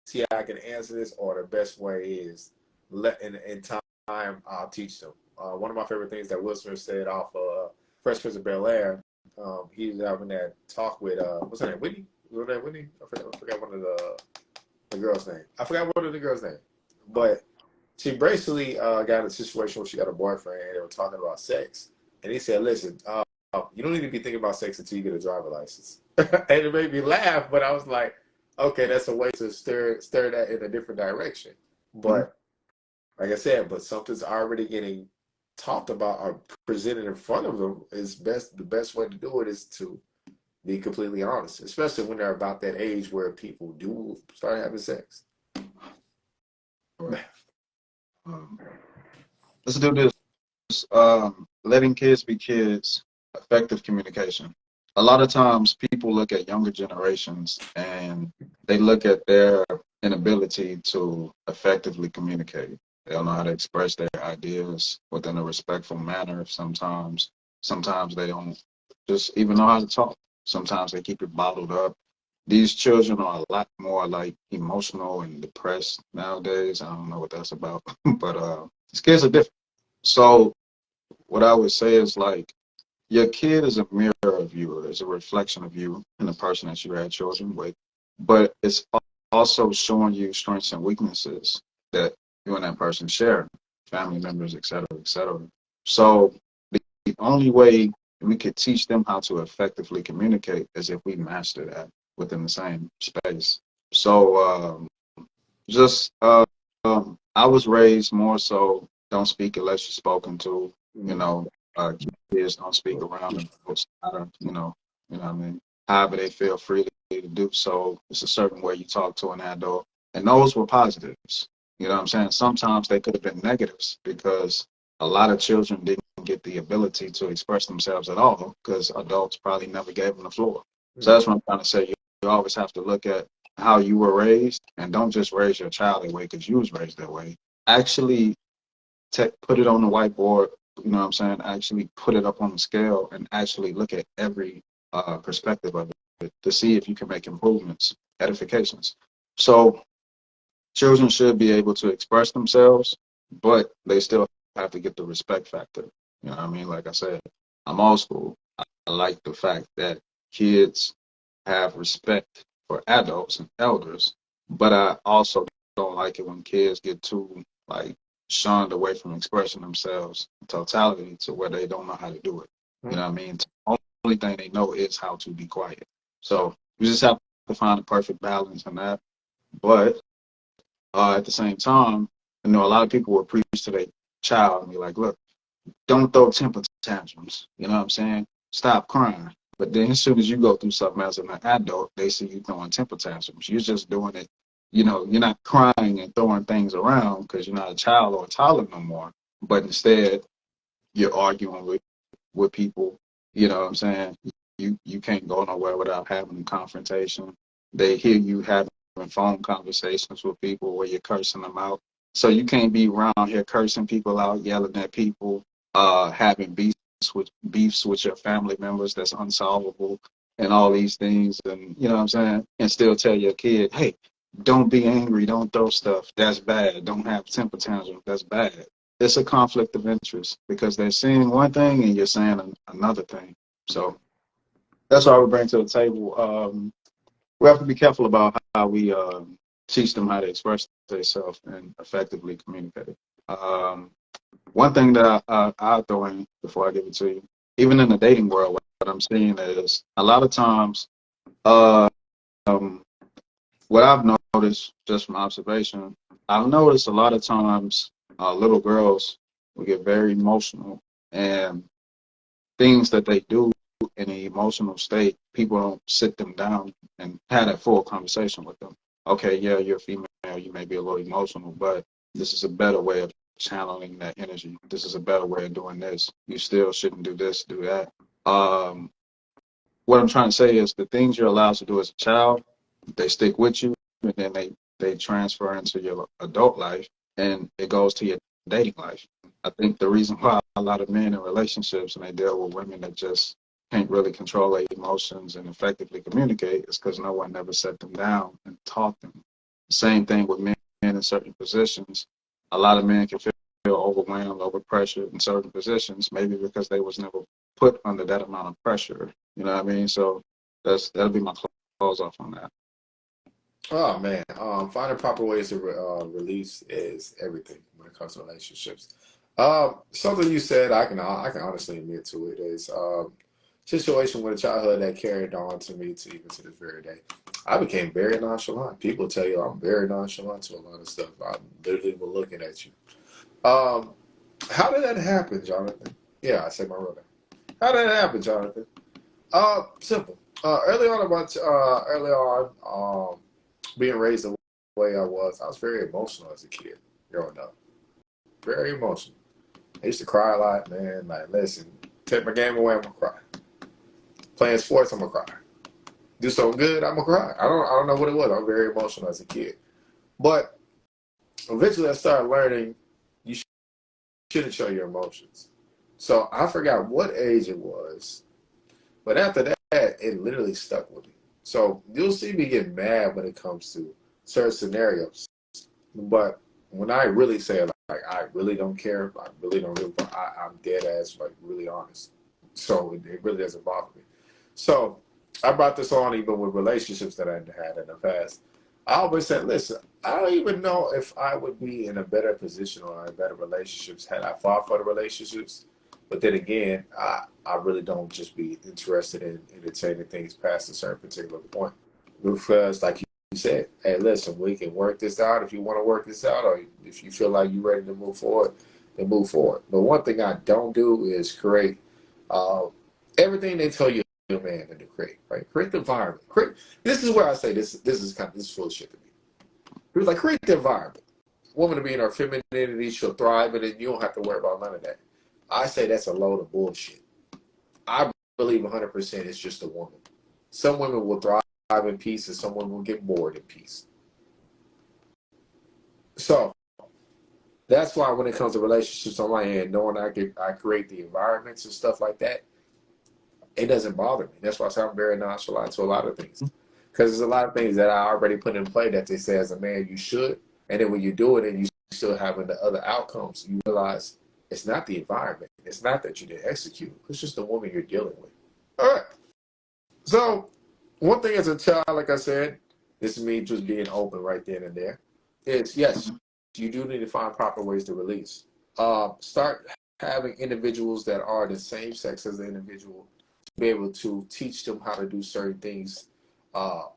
see how I can answer this, or the best way is let in time I'll teach them. One of my favorite things that Will Smith said off Fresh Prince of Bel Air, he was having that talk with what's her name, Whitney? Was that Whitney? I forgot one of the girl's name. I forgot one of the girl's name, but she basically got in a situation where she got a boyfriend and they were talking about sex, and he said, "Listen, you don't need to be thinking about sex until you get a driver license." And it made me laugh, but I was like, "Okay, that's a way to stir that in a different direction." Mhm. But like I said, but something's already getting talked about or presented in front of them is best. The best way to do it is to be completely honest, especially when they're about that age where people do start having sex. Right. Um, let's do this. Letting kids be kids, effective communication. A lot of times people look at younger generations and they look at their inability to effectively communicate. They don't know how to express their ideas within a respectful manner sometimes. Sometimes they don't just even know how to talk. Sometimes they keep it bottled up. These children are a lot more like emotional and depressed nowadays. I don't know what that's about, but these kids are different. So what I would say is like your kid is a mirror of you, or is a reflection of you and the person that you had children with. But it's also showing you strengths and weaknesses that you and that person share, family members, et cetera, et cetera. So the only way we could teach them how to effectively communicate is if we master that within the same space. So just I was raised more so don't speak unless you're spoken to. You Mm-hmm. know, kids don't speak around adults. You know what I mean. However, they feel freely to do so. It's a certain way you talk to an adult, and those were positives. You know what I'm saying? Sometimes they could have been negatives because a lot of children didn't get the ability to express themselves at all because adults probably never gave them the floor. So Mm-hmm. that's what I'm trying to say. You always have to look at how you were raised, and don't just raise your child that way because you was raised that way. Actually, put it on the whiteboard. You know what I'm saying? Actually, put it up on the scale and actually look at every perspective of it to see if you can make improvements, edifications. So children should be able to express themselves, but they still have to get the respect factor. You know what I mean? Like I said, I'm old school. I like the fact that kids have respect for adults and elders, but I also don't like it when kids get too like shunned away from expressing themselves in totality to where they don't know how to do it. You know what I mean? The only thing they know is how to be quiet. So we just have to find the perfect balance in that. But at the same time, a lot of people will preach to their child and be like, look, don't throw temper tantrums. You know what I'm saying? Stop crying. But then as soon as you go through something as an adult, they see you throwing temper tantrums. You're just doing it, you're not crying and throwing things around because you're not a child or a toddler no more. But instead, you're arguing with people. You know what I'm saying? You can't go nowhere without having a confrontation. They hear you having phone conversations with people where you're cursing them out. So you can't be around here cursing people out, yelling at people, having beefs with your family members that's unsolvable and all these things, and you know what I'm saying, and still tell your kid, hey, don't be angry, don't throw stuff, that's bad, don't have temper tantrums, that's bad. It's a conflict of interest because they're saying one thing and you're saying another thing. So that's what I would bring to the table. We have to be careful about how we teach them how to express themselves and effectively communicate. Um, One thing that I'll throw in before I give it to you, even in the dating world, what I'm seeing is a lot of times um, what I've noticed just from observation, I've noticed a lot of times little girls will get very emotional, and things that they do in an emotional state, people don't sit them down and have that full conversation with them. Okay, yeah, you're a female, you may be a little emotional, but this is a better way of channeling that energy. This is a better way of doing this. You still shouldn't do this, do that. Um, what I'm trying to say is the things you're allowed to do as a child, they stick with you, and then they transfer into your adult life, and it goes to your dating life. I think the reason why a lot of men in relationships and they deal with women that just can't really control their emotions and effectively communicate is because no one ever set them down and taught them. Same thing with men in certain positions. A lot of men can feel overwhelmed, overpressured in certain positions, maybe because they was never put under that amount of pressure. You know what I mean? So that'll be my close off on that. Oh man, finding proper ways to release is everything when it comes to relationships. Something you said, I can honestly admit to it is situation with a childhood that carried on to me to even to this very day. I became very nonchalant. People tell you I'm very nonchalant to a lot of stuff. I literally was looking at you. Um, how did that happen, Jonathan? Yeah, I said my real name. How did that happen, Jonathan? Simple. Early on, being raised the way I was very emotional as a kid growing up. Very emotional. I used to cry a lot, man. Like, listen, take my game away, I'm gonna cry. Playing sports, I'm gonna cry. Do something good, I'm gonna cry. I don't know what it was. I'm very emotional as a kid. But eventually I started learning you shouldn't show your emotions. So I forgot what age it was. But after that, it literally stuck with me. So you'll see me get mad when it comes to certain scenarios. But when I really say it, like I really don't care, I really don't really, I'm dead ass, like really honest. So it really doesn't bother me. So I brought this on even with relationships that I had in the past. I always said, listen, I don't even know if I would be in a better position or in better relationships had I fought for the relationships. But then again, I really don't just be interested in entertaining things past a certain particular point. Because, like you said, hey, listen, we can work this out if you want to work this out, or if you feel like you're ready to move forward, then move forward. But one thing I don't do is create uh, everything they tell you a man to create, right? Create the environment. This is where I say this is full of shit to me. He was like, create the environment. Woman to be in her femininity, she'll thrive, and then you don't have to worry about none of that. I say that's a load of bullshit. I believe 100% it's just a woman. Some women will thrive in peace, and some women will get bored in peace. So that's why when it comes to relationships on my end, knowing I create the environments and stuff like that, it doesn't bother me. That's why I say I'm very nonchalant to a lot of things. Because there's a lot of things that I already put in play that they say as a man you should. And then when you do it and you still having the other outcomes, you realize it's not the environment. It's not that you didn't execute. It's just the woman you're dealing with. All right. So one thing as a child, like I said, this is me just being open right then and there. Is yes, you do need to find proper ways to release. Start having individuals that are the same sex as the individual to be able to teach them how to do certain things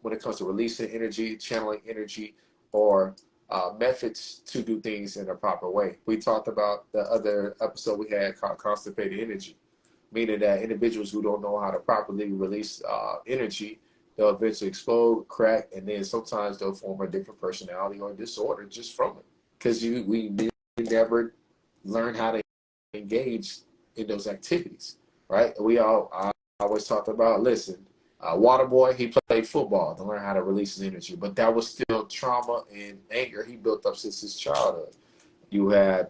when it comes to releasing energy, channeling energy, or methods to do things in a proper way. We talked about the other episode we had called constipated energy, meaning that individuals who don't know how to properly release energy, they'll eventually explode, crack, and then sometimes they'll form a different personality or disorder just from it. Because we never learn how to engage in those activities, right? I always talked about, listen, Waterboy, he played football to learn how to release his energy, but that was still trauma and anger he built up since his childhood. You had,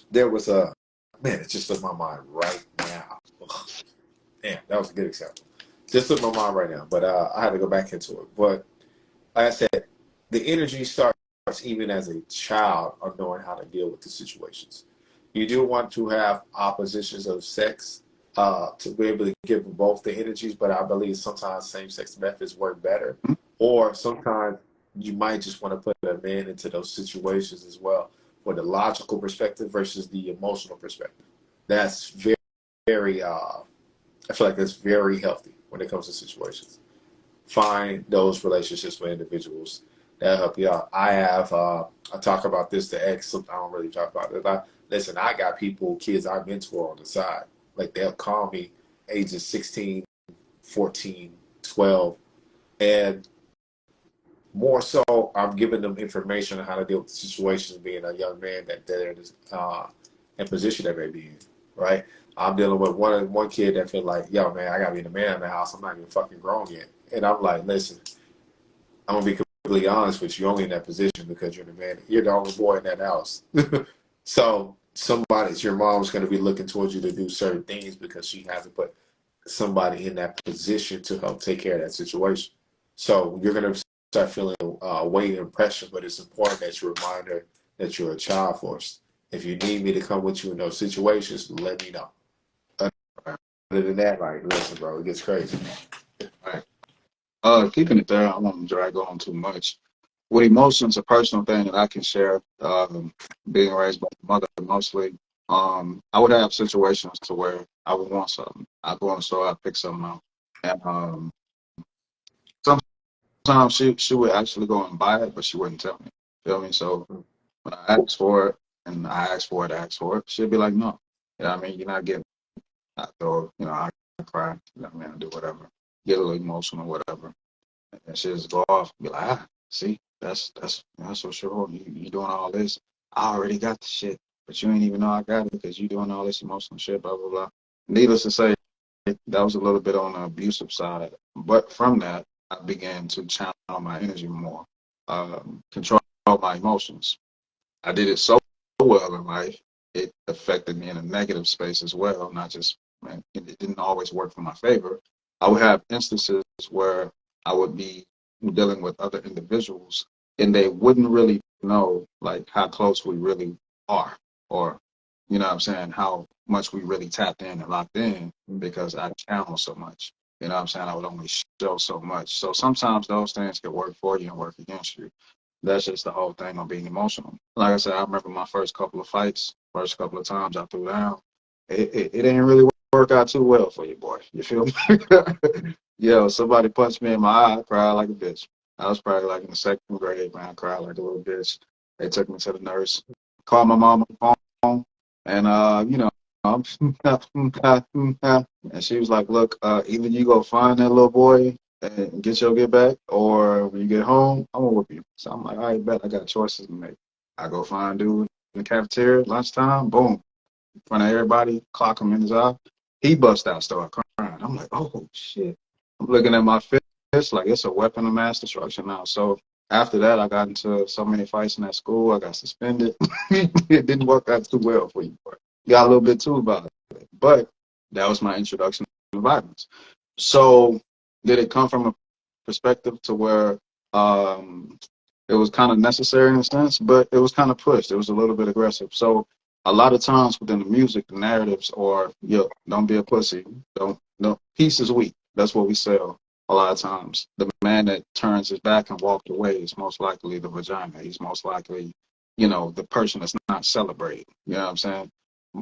there was a, man, it just slipped my mind right now. Ugh, damn, that was a good example. Just slipped my mind right now, but I had to go back into it. But like I said, the energy starts even as a child of knowing how to deal with the situations. You do want to have oppositions of sex to be able to give both the energies, but I believe sometimes same-sex methods work better. Or sometimes you might just want to put a man into those situations as well for the logical perspective versus the emotional perspective. That's very I feel like that's very healthy when it comes to situations. Find those relationships with individuals that'll help you out. I have I talk about this to ex. I don't really talk about it. Listen, I got people, kids I mentor on the side. Like they'll call me ages 16, 14, 12, and more so, I'm giving them information on how to deal with the situations being a young man that they're in position that may be in, right? I'm dealing with one kid that feel like, yo, man, I gotta be the man in the house. I'm not even fucking grown yet. And I'm like, listen, I'm gonna be completely honest with you. You're only in that position because you're the man. You're the only boy in that house. So your mom's gonna be looking towards you to do certain things because she has to put somebody in that position to help take care of that situation. So you're going to start feeling weight and pressure, but it's important that you remind her that you're a child force. If you need me to come with you in those situations, let me know. Other than that, like, listen, bro, it gets crazy. Right. Keeping it there, I won't drag on too much. With emotions, a personal thing that I can share, being raised by my mother mostly, I would have situations to where I would want something. I go in the store, I pick something out, and sometimes she would actually go and buy it, but she wouldn't tell me. You feel me? So when I ask for it, and I ask for it, she'd be like, no. You know what I mean? You're not getting it. I throw, I cry, you know what I mean? I do whatever, get a little emotional, whatever. And she just go off, be like, see, that's so sure. You doing all this. I already got the shit, but you ain't even know I got it because you doing all this emotional shit, blah, blah, blah. Needless to say, that was a little bit on the abusive side. But from that, I began to channel my energy more, control my emotions. I did it so well in life, it affected me in a negative space as well. Not just, man, it didn't always work for my favor. I would have instances where I would be dealing with other individuals and they wouldn't really know like how close we really are, or, you know what I'm saying, how much we really tapped in and locked in because I channel so much. You know what I'm saying? I would only show so much. So sometimes those things can work for you and work against you. That's just the whole thing on being emotional. Like I said, I remember my first couple of fights, first couple of times I threw down. It didn't really work out too well for you, boy. You feel me? Yo, somebody punched me in my eye, I cried like a bitch. I was probably like in the second grade, man. I cried like a little bitch. They took me to the nurse, called my mom on the phone, and I'm and she was like, "Look, either you go find that little boy and get back, or when you get home, I'm gonna whoop you." So I'm like, "All right, bet I got choices to make." I go find dude in the cafeteria, lunchtime, boom, in front of everybody, clock him in his eye. He bust out, start crying. I'm like, "Oh shit!" I'm looking at my fist like it's a weapon of mass destruction now. So after that, I got into so many fights in that school. I got suspended. It didn't work out too well for you. Got a little bit too about it, but that was my introduction to violence. So did it come from a perspective to where it was kind of necessary in a sense, but it was kind of pushed. It was a little bit aggressive. So a lot of times within the music, the narratives or, yo, don't be a pussy. Don't, no, peace is weak. That's what we sell a lot of times. The man that turns his back and walked away is most likely the vagina. He's most likely, the person that's not celebrated. You know what I'm saying?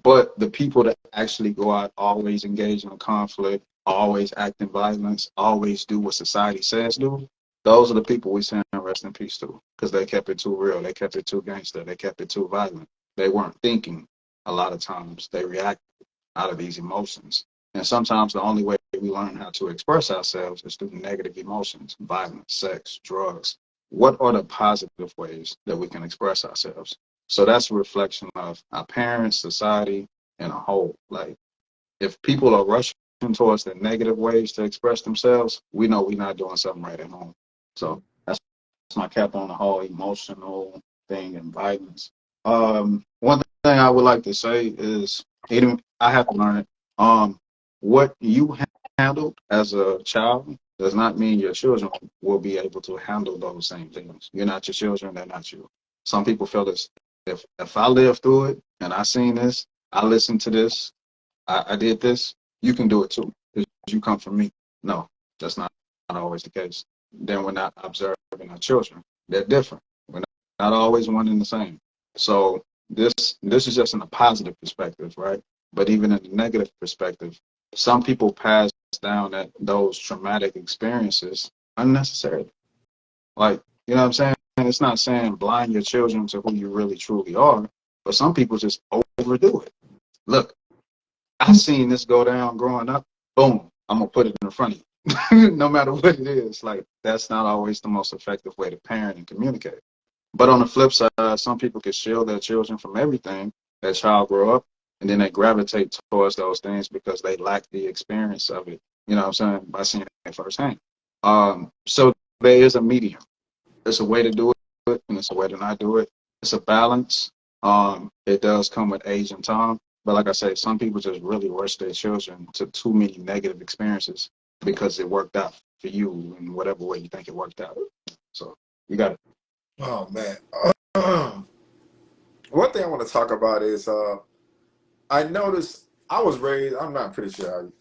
But the people that actually go out, always engage in conflict, always act in violence, always do what society says do, those are the people we send rest in peace to because they kept it too real. They kept it too gangster. They kept it too violent. They weren't thinking a lot of times. They reacted out of these emotions. And sometimes the only way we learn how to express ourselves is through negative emotions, violence, sex, drugs. What are the positive ways that we can express ourselves? So that's a reflection of our parents, society, and a whole. Like, if people are rushing towards the negative ways to express themselves, we know we're not doing something right at home. So that's my cap on the whole emotional thing and violence. One thing I would like to say is, I have to learn it. What you handled as a child does not mean your children will be able to handle those same things. You're not your children; they're not you. Some people feel this. If I lived through it and I seen this, I listened to this, I did this, you can do it too. Because you come from me. No, that's not always the case. Then we're not observing our children. They're different. We're not always one and the same. So this is just in a positive perspective, right? But even in a negative perspective, some people pass down those traumatic experiences unnecessarily. Like, you know what I'm saying? it's not saying blind your children to who you really truly are, but some people just overdo it. Look, I seen this go down growing up. Boom, I'm gonna put it in front of you, no matter what it is. Like that's not always the most effective way to parent and communicate. But on the flip side, some people can shield their children from everything. That child grow up, and then they gravitate towards those things because they lack the experience of it. You know what I'm saying? By seeing it firsthand. So there is a medium. There's a way to do it, and it's a way to not do it. It's a balance. It does come with age and time. But like I say, some people just really rush their children to too many negative experiences because it worked out for you in whatever way you think it worked out. So you got it. Oh man. One thing I want to talk about is I noticed I was raised. I'm not pretty sure.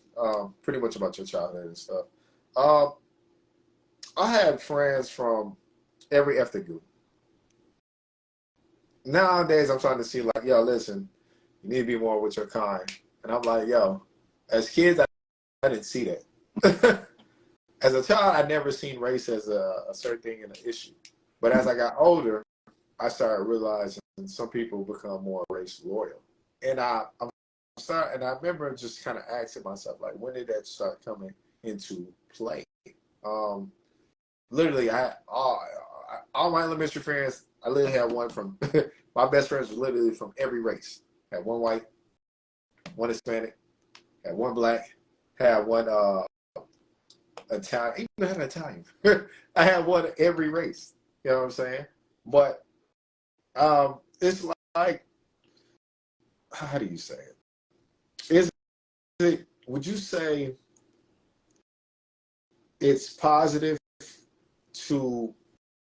Pretty much about your childhood and stuff. Uh, I had friends from every ethnic group. Nowadays, I'm trying to see like, yo, listen, you need to be more with your kind. And I'm like, yo, as kids, I didn't see that. As a child, I never seen race as a certain thing and an issue. But as I got older, I started realizing some people become more race loyal. And and I remember just kind of asking myself, like, when did that start coming into play? Um, Literally, all my elementary friends, I literally had one from, my best friends were literally from every race. Had one white, one Hispanic, had one black, had one Italian, even had an Italian. I had one of every race. You know what I'm saying? But it's like, how do you say it? Is it, would you say it's positive to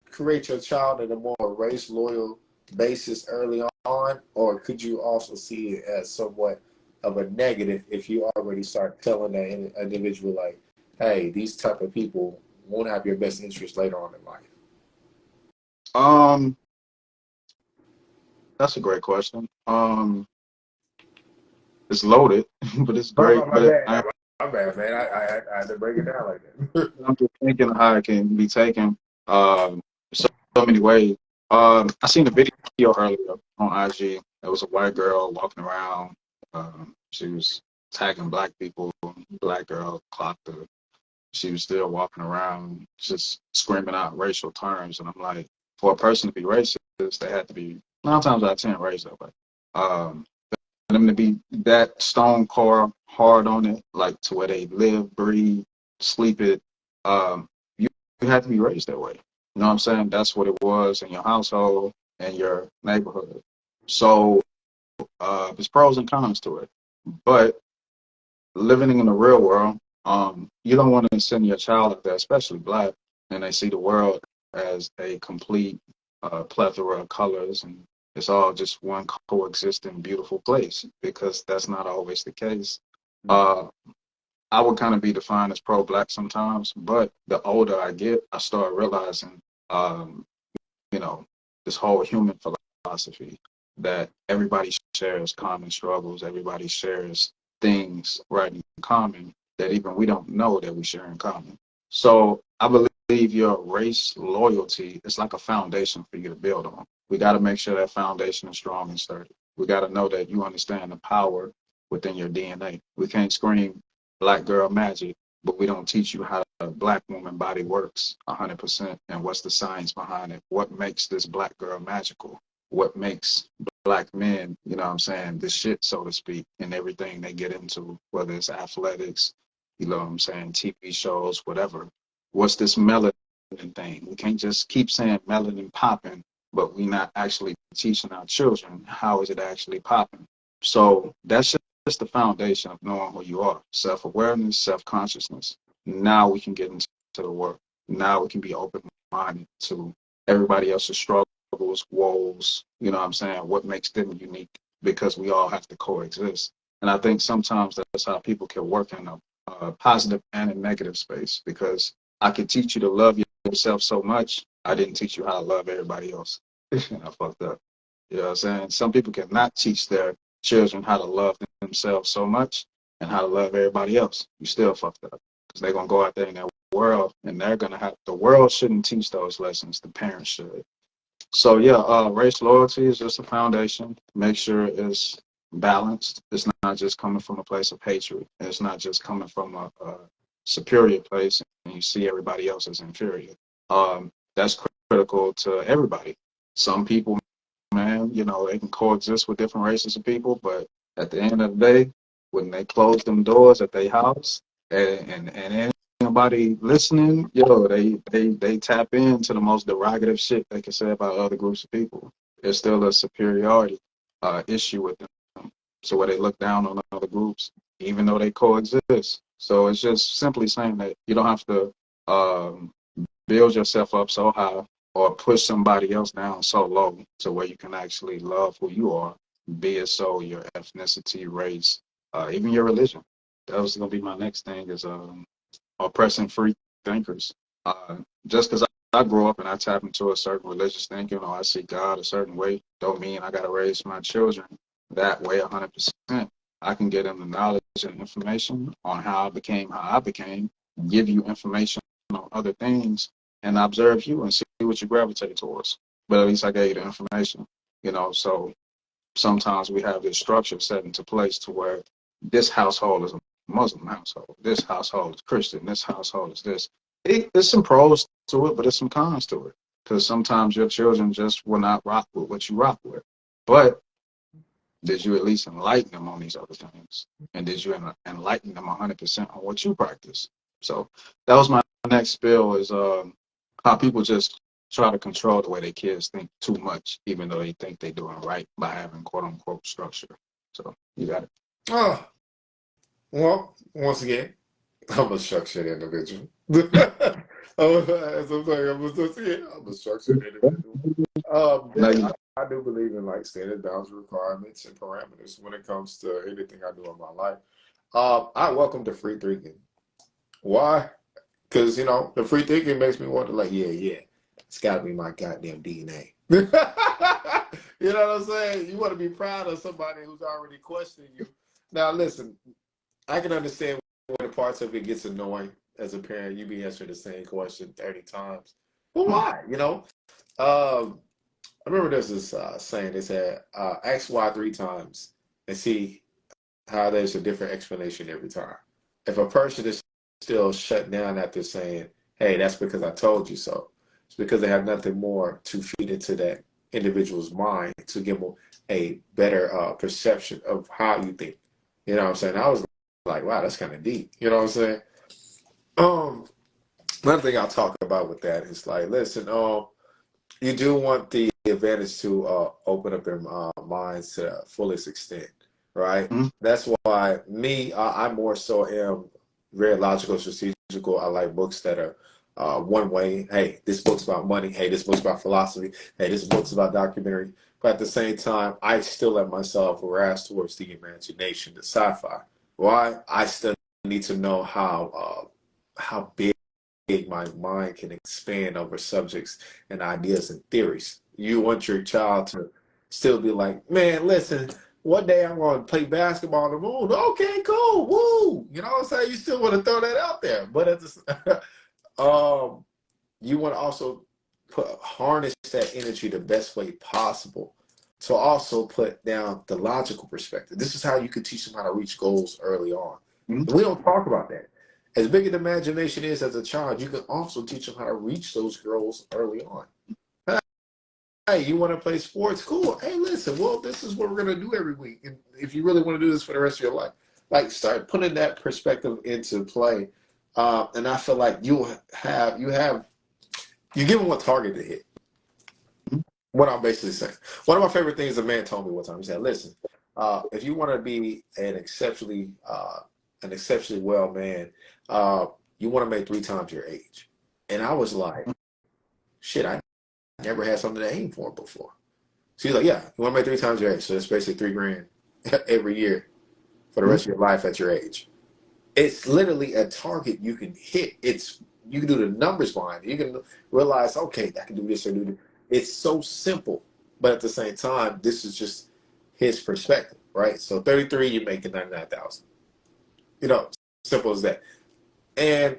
create your child in a more race loyal basis early on, or could you also see it as somewhat of a negative if you already start telling that individual like, hey, these type of people won't have your best interest later on in life? Um, that's a great question. It's loaded, but it's great. My But bad, my bad, man. I had to break it down like that. I'm just thinking how it can be taken so many ways. I seen a video earlier on IG. There was a white girl walking around. She was tagging black people. Black girl clocked her. She was still walking around, just screaming out racial terms. And I'm like, for a person to be racist, they had to be 9 times out of 10 raised that way. Um, for them to be that stone core hard on it, like to where they live, breathe, sleep it, you, you have to be raised that way. You know what I'm saying? That's what it was in your household and your neighborhood. So there's pros and cons to it. But living in the real world, you don't want to send your child out there, especially black, and they see the world as a complete plethora of colors and it's all just one coexisting beautiful place because that's not always the case. Uh, I would kind of be defined as pro-black sometimes, but the older I get, I start realizing, um, you know, this whole human philosophy that everybody shares common struggles, everybody shares things right in common that even we don't know that we share in common. So I believe your race loyalty is like a foundation for you to build on. We got to make sure that foundation is strong and sturdy. We got to know that you understand the power within your DNA. We can't scream black girl magic, but we don't teach you how a black woman body works 100% and what's the science behind it. What makes this black girl magical? What makes black men, you know what I'm saying, the shit, so to speak, in everything they get into, whether it's athletics, you know what I'm saying, TV shows, whatever. What's this melanin thing? We can't just keep saying melanin popping, but we not actually teaching our children how is it actually popping. So that's just the foundation of knowing who you are. Self-awareness, self-consciousness. Now we can get into the work. Now we can be open-minded to everybody else's struggles, woes, you know what I'm saying, what makes them unique, because we all have to coexist. And I think sometimes that's how people can work in a positive and a negative space, because I could teach you to love yourself so much, I didn't teach you how to love everybody else. I fucked up. You know what I'm saying? Some people cannot teach their children how to love themselves so much and how to love everybody else. You still fucked up, because they're going to go out there in that world and they're going to have, the world shouldn't teach those lessons. The parents should. So yeah, race loyalty is just a foundation. Make sure it's balanced. It's not just coming from a place of hatred. It's not just coming from a superior place and you see everybody else as inferior. That's critical to everybody. Some people, man, you know, they can coexist with different races of people, but at the end of the day, when they close them doors at their house and anybody listening, yo, they tap into the most derogative shit they can say about other groups of people. There's still a superiority issue with them. So where they look down on other groups, even though they coexist. So it's just simply saying that you don't have to um, build yourself up so high or push somebody else down so low to where you can actually love who you are, be it so your ethnicity, race, even your religion. That was gonna be my next thing is oppressing free thinkers. Just because I grew up and I tap into a certain religious thinking or I see God a certain way, don't mean I gotta raise my children that way 100%. I can get them the knowledge and information on how I became, give you information on other things and observe you and see what you gravitate towards. But at least I gave you the information, you know. So sometimes we have this structure set into place to where this household is a Muslim household, this household is Christian, this household is this. There's some pros to it, but there's some cons to it. Because sometimes your children just will not rock with what you rock with. But did you at least enlighten them on these other things? And did you enlighten them 100% on what you practice? So that was my next spill is how people just try to control the way their kids think too much, even though they think they're doing right by having quote unquote structure. So you got it. Oh, well, once again, I'm a structured individual. As I'm saying, I'm a structured individual. Now Yeah, you I do believe in like standard boundary requirements and parameters when it comes to anything I do in my life. I welcome the free thinking. Why? Because the free thinking makes me want to like, yeah, it's got to be my goddamn DNA. You know what I'm saying? You want to be proud of somebody who's already questioning you. Now, listen, I can understand when parts of it gets annoying as a parent. You be answering the same question 30 times. Well, why? Um, I remember there's this saying. They said, ask why 3 times and see how there's a different explanation every time. If a person is still shut down after saying, hey, that's because I told you so, it's because they have nothing more to feed into that individual's mind to give them a better perception of how you think. You know what I'm saying? I was like, wow, that's kind of deep. You know what I'm saying? Um, Another thing I'll talk about with that is like, listen, you do want the advantage to open up their minds to the fullest extent, right? Mhm. That's why me, I more so am very logical, strategical. I like books that are one way. Hey, this book's about money. Hey, this book's about philosophy. Hey, this book's about documentary. But at the same time, I still let myself rise towards the imagination, the sci-fi. Why? I still need to know how big my mind can expand over subjects and ideas and theories. You want your child to still be like, man, listen, one day I'm going to play basketball on the moon. Okay, cool, woo. You know what I'm saying? You still want to throw that out there, but at the, you want to also harness that energy the best way possible. So also put down the logical perspective. This is how you can teach them how to reach goals early on. Mhm. We don't talk about that. As big as the imagination is as a child, you can also teach them how to reach those goals early on. Hey, you want to play sports? Cool. Hey, listen, well, this is what we're going to do every week. And if you really want to do this for the rest of your life, like start putting that perspective into play. And I feel like you give them a target to hit. What I'm basically saying. One of my favorite things a man told me one time. He said, "Listen, if you want to be an exceptionally well man, you want to make 3 times your age." And I was like, "Shit, I never had something to aim for before." She's like, "Yeah, you want to make 3 times your age, so it's basically 3 grand every year for the Mhm. rest of your life at your age." It's literally a target you can hit. You can do the numbers behind it. You can realize, okay, I can do this or do that. It's so simple, but at the same time, this is just his perspective, right? So 33, you're making 99,000. Simple as that. And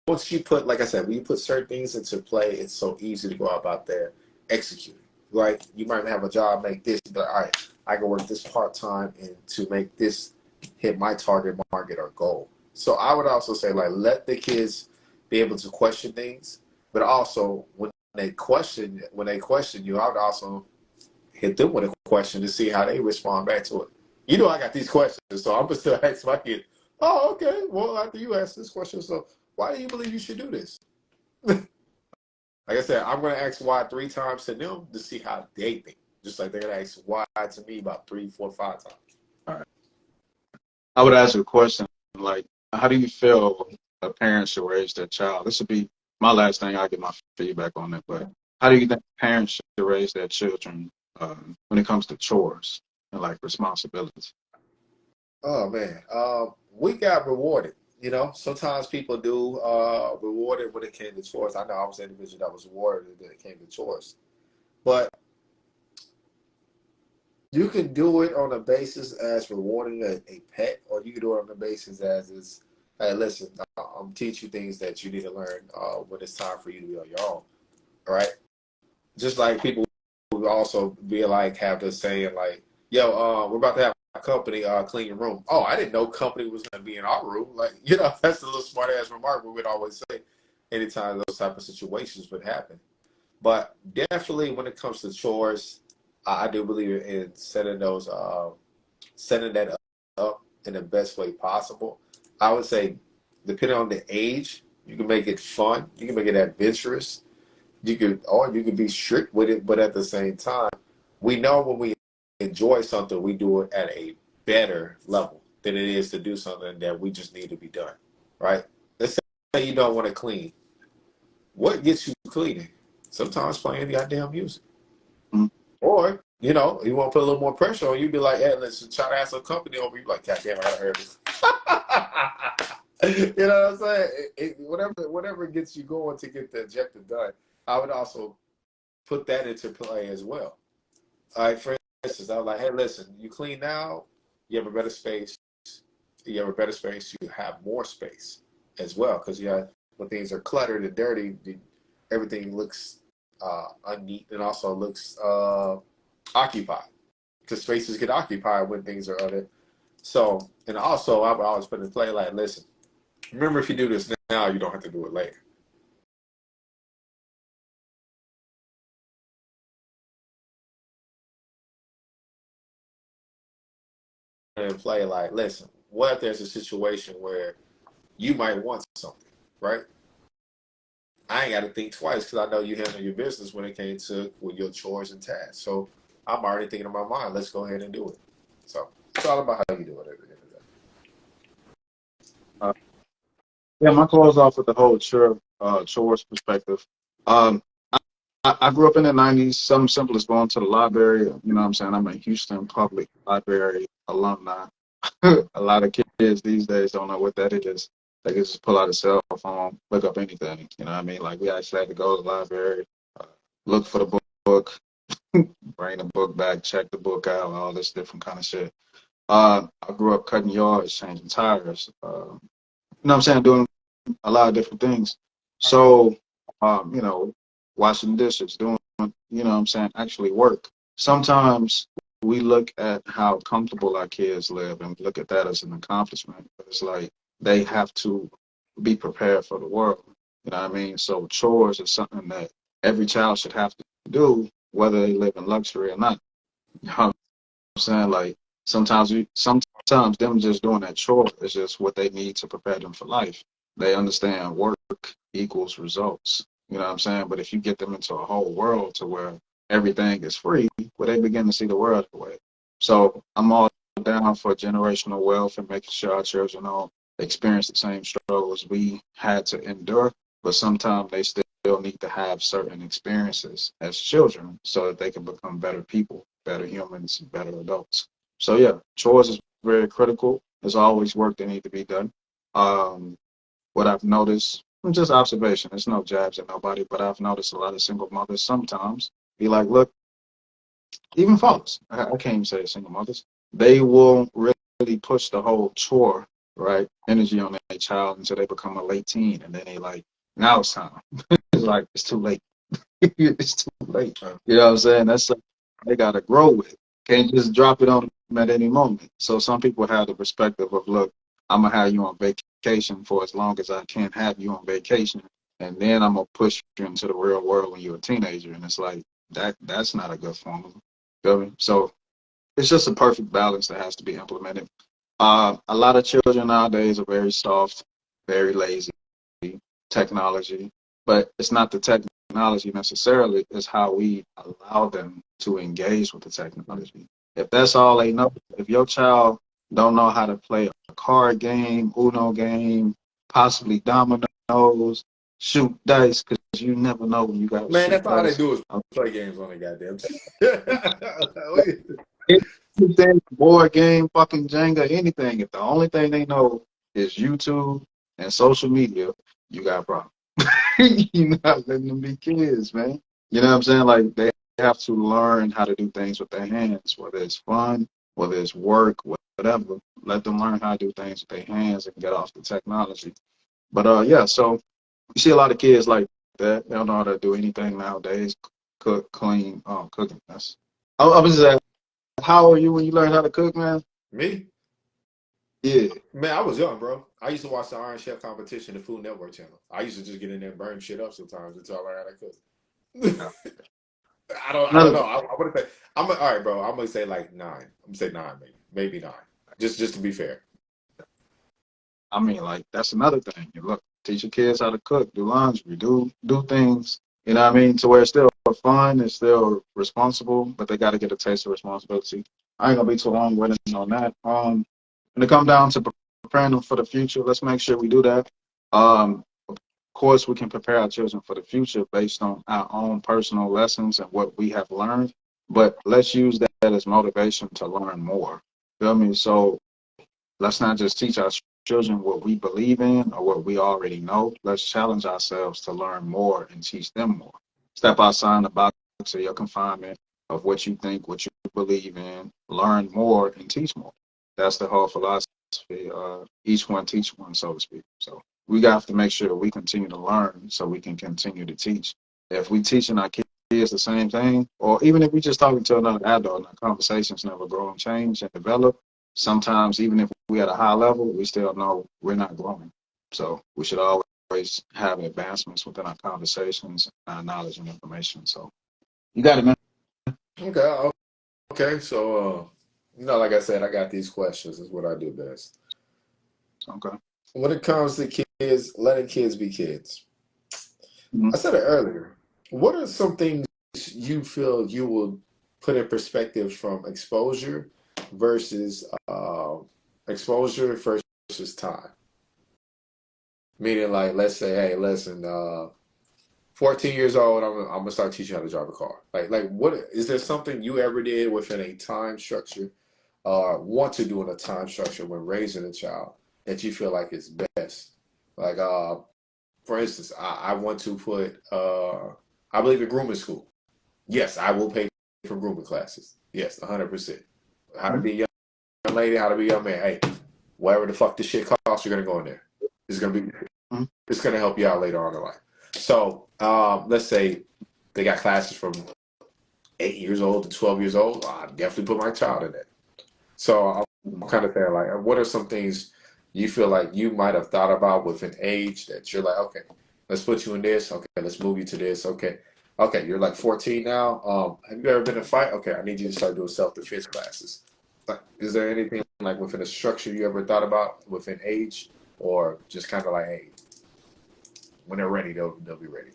once you put, like I said, when you put certain things into play, it's so easy to go about there executing. Like you might have a job, make this, but all right, I can work this part time and to make this hit my target market or goal. So I would also say like let the kids be able to question things, but also when they question you, I would also hit them with a question to see how they respond back to it. You know, I got these questions, so I'm gonna still ask my kid. Oh, okay. Well, after you ask this question, so why do you believe you should do this? Like I said, I'm gonna ask why 3 times to them to see how they think. Just like they're gonna ask why to me about 3, 4, 5 times. All right. I would ask you a question like, how do you feel a parent should raise their child? This would be my last thing. I'll get my feedback on it. But how do you think parents should raise their children when it comes to chores and like responsibilities? Oh man, we got rewarded. You know, sometimes people do rewarded when it came to chores. I know I was an individual that was rewarded when it came to chores, but you can do it on a basis as rewarding a pet, or you can do it on a basis as is, hey, listen, I'm teach you things that you need to learn when it's time for you to be on your own. All right, just like people who also be like have this saying like, "Yo, we're about to have a company clean your room." Oh, I didn't know company was going to be in our room. Like, you know, that's a little smart ass remark we would always say anytime those type of situations would happen. But definitely when it comes to chores, I do believe in setting that up in the best way possible. I would say, depending on the age, you can make it fun. You can make it adventurous. You could be strict with it, but at the same time, we know when we enjoy something, we do it at a better level than it is to do something that we just need to be done, right? Let's say you don't want to clean. What gets you cleaning? Sometimes playing the goddamn music. Mm. Or, you know, you want to put a little more pressure on you, be like, hey, let's try to have some company over you. Like, God damn, I gotta hear this. You know what I'm saying? Whatever gets you going to get the objective done, I would also put that into play as well. All right, for instance, I was like, hey, listen, you clean now, you have a better space. You have a better space, you have more space as well. Because when things are cluttered and dirty, everything looks unneat and also looks occupied. Because spaces get occupied when things are other. So, and also, I would always put in play like, listen, remember if you do this now, you don't have to do it later. And play like, listen, what if there's a situation where you might want something, right? I ain't got to think twice because I know you handle your business when it came to with your chores and tasks. So I'm already thinking in my mind, let's go ahead and do it. So it's all about how you do it at the end of the day. Uh, yeah, my close off with the whole chores perspective. Um, I grew up in the 90s. Something simple as going to the library. You know what I'm saying? I'm a Houston Public Library alumni. A lot of kids these days don't know what that is. They can just pull out a cell phone, look up anything. You know what I mean? Like we actually had to go to the library, uh, look for the book, bring the book back, check the book out, all this different kind of shit. I grew up cutting yards, changing tires. You know what I'm saying? Doing a lot of different things. So, you know, washing dishes, doing, you know what I'm saying, actually work. Sometimes we look at how comfortable our kids live and look at that as an accomplishment. It's like they have to be prepared for the world. You know what I mean? So chores is something that every child should have to do, whether they live in luxury or not. You know what I'm saying? Like sometimes them just doing that chore is just what they need to prepare them for life. They understand work equals results. You know what I'm saying? But if you get them into a whole world to where everything is free, well, they begin to see the world that way. So I'm all down for generational wealth and making sure our children all experience the same struggles we had to endure, but sometimes they still need to have certain experiences as children so that they can become better people, better humans, better adults. So yeah, chores is very critical. There's always work that need to be done. Um, what I've noticed, just observation, there's no jabs at nobody, but I've noticed a lot of single mothers sometimes be like, look, even fathers, I can't even say single mothers, they will really push the whole chore, right, energy on their child until they become a late teen. And then they like, now it's time. It's like, it's too late. It's too late. Uh, You know what I'm saying? That's something they gotta grow with. Can't just drop it on them at any moment. So some people have the perspective of, look, I'm gonna have you on vacation for as long as I can have you on vacation, and then I'm gonna push you into the real world when you're a teenager. And it's like that's not a good formula. Feel me? So it's just a perfect balance that has to be implemented. A lot of children nowadays are very soft, very lazy, technology, but it's not the technology necessarily, it's how we allow them to engage with the technology. If that's all they know, if your child don't know how to play a card game, Uno game, possibly dominoes, shoot dice, because you never know when you got to Man, shoot that's all they dice. do is play games on the goddamn. Anything, board game, fucking Jenga, anything. If the only thing they know is YouTube and social media, you got a problem. You're not letting them be kids, man. You know what I'm saying? Like they have to learn how to do things with their hands, whether it's fun, whether it's work, whatever. Let them learn how to do things with their hands and get off the technology. But yeah, so you see a lot of kids like that. They don't know how to do anything nowadays. Cook, clean, cooking. I was just asking, how old are you when you learned how to cook, man? Me? Yeah. Man, I was young, bro. I used to watch the Iron Chef competition, the Food Network channel. I used to just get in there and burn shit up sometimes until I learned how to Yeah. cook. I don't Another know. I would have said all right, bro. I'm gonna say like 9. I'm gonna say 9, maybe 9. Just to be fair. I mean, like that's another thing. You look, teach your kids how to cook, do laundry, do things. You know what I mean? To where it's still fun, it's still responsible, but they got to get a taste of responsibility. I ain't gonna be too long winded on that. When it come down to preparing them for the future, let's make sure we do that. Of course, we can prepare our children for the future based on our own personal lessons and what we have learned. But let's use that as motivation to learn more. Feel me? So let's not just teach our children what we believe in or what we already know. Let's challenge ourselves to learn more and teach them more. Step outside the box of your confinement of what you think, what you believe in, learn more and teach more. That's the whole philosophy. Each one teach one, so to speak. So we have to make sure we continue to learn so we can continue to teach. If we teaching our kids the same thing, or even if we just talking to another adult and our conversations never grow and change and develop, sometimes even if we at a high level, we still know we're not growing. So we should always have advancements within our conversations, our knowledge and information. So you got it, man. Okay. Okay. So, like I said, I got these questions. Is what I do best. Okay. When it comes to kids, letting kids be kids, Mhm. I said it earlier. What are some things you feel you will put in perspective from versus exposure versus time? Meaning, like, let's say, hey, listen, 14 years old, I'm gonna start teaching you how to drive a car. What is there something you ever did within a time structure, or want to do in a time structure when raising a child that you feel like is best? Like, for instance, I want to put, I believe in grooming school. Yes, I will pay for grooming classes. Yes, 100%. How to Mhm. be a young lady, how to be a young man. Hey, whatever the fuck this shit costs, you're gonna go in there. It's gonna be, Mhm. it's gonna help you out later on in life. So, let's say they got classes from 8 years old to 12 years old. I definitely put my child in there. So I'm kind of saying, like, what are some things you feel like you might have thought about with an age that you're like, okay, let's put you in this. Okay, let's move you to this. Okay, okay, you're like 14 now. Have you ever been in a fight? Okay, I need you to start doing self-defense classes. Like, is there anything like within a structure you ever thought about within age, or just kind of like, hey, when they're ready, they'll be ready.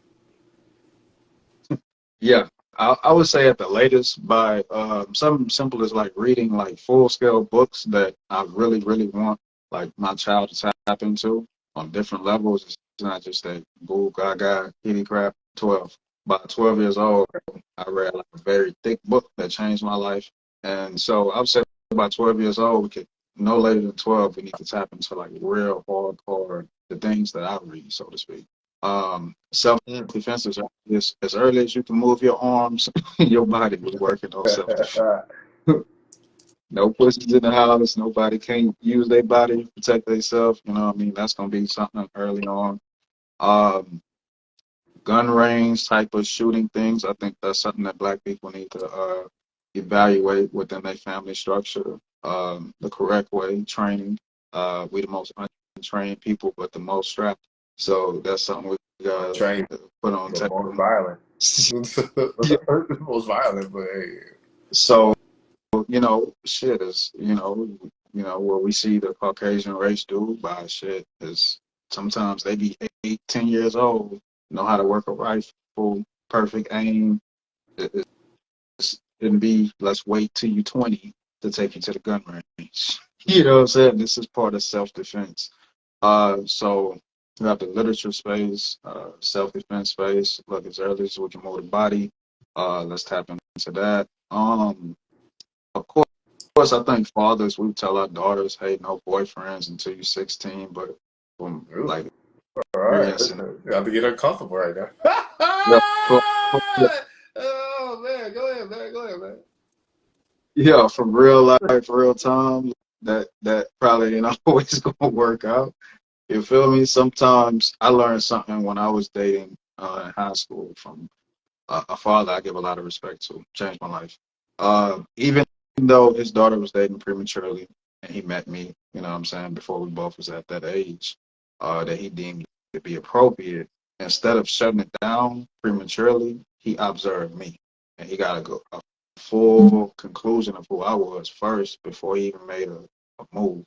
Yeah. I would say at the latest by something simple as like reading like full scale books that I really, really want like my child to tap into on different levels. It's not just that boo gaga kitty crap 12. By 12 years old, I read like a very thick book that changed my life. And so I would say by 12 years old, we could no later than 12, we need to tap into like real hardcore the things that I read, so to speak. Self Mm. defense is as early as you can move your arms, your body was working on self defense. No pussies in the house. Nobody can't use their body to protect themselves. You know what I mean? That's gonna be something early on. Um, gun range type of shooting things. I think that's something that Black people need to evaluate within their family structure. The correct way, training. We the most untrained people, but the most strapped. So that's something we got Train, to put on but most tape. violent. Yeah. Most violent, but hey. So shit is what we see the Caucasian race do by shit is sometimes they be 8, 10 years old, know how to work a rifle, perfect aim. It shouldn't be let's wait till you 20 to take you to the gun range. You know what I'm saying? This is part of self-defense. So we have the literature space, self-defense space. Look, as early as we can move the body. Let's tap into that. Of course, I think fathers, we tell our daughters, hey, no boyfriends until you're 16, but from Ooh, like all right. experience and You have to get uncomfortable right now. yeah, Oh man, go ahead, man. Go ahead, man. yeah, from real life, real time, that probably ain't always gonna work out. You feel me? Sometimes I learned something when I was dating in high school from a father I give a lot of respect to, changed my life. Even though his daughter was dating prematurely and he met me, you know what I'm saying, before we both was at that age, that he deemed to be appropriate, instead of shutting it down prematurely, he observed me. And he got a full conclusion of who I was first before he even made a move.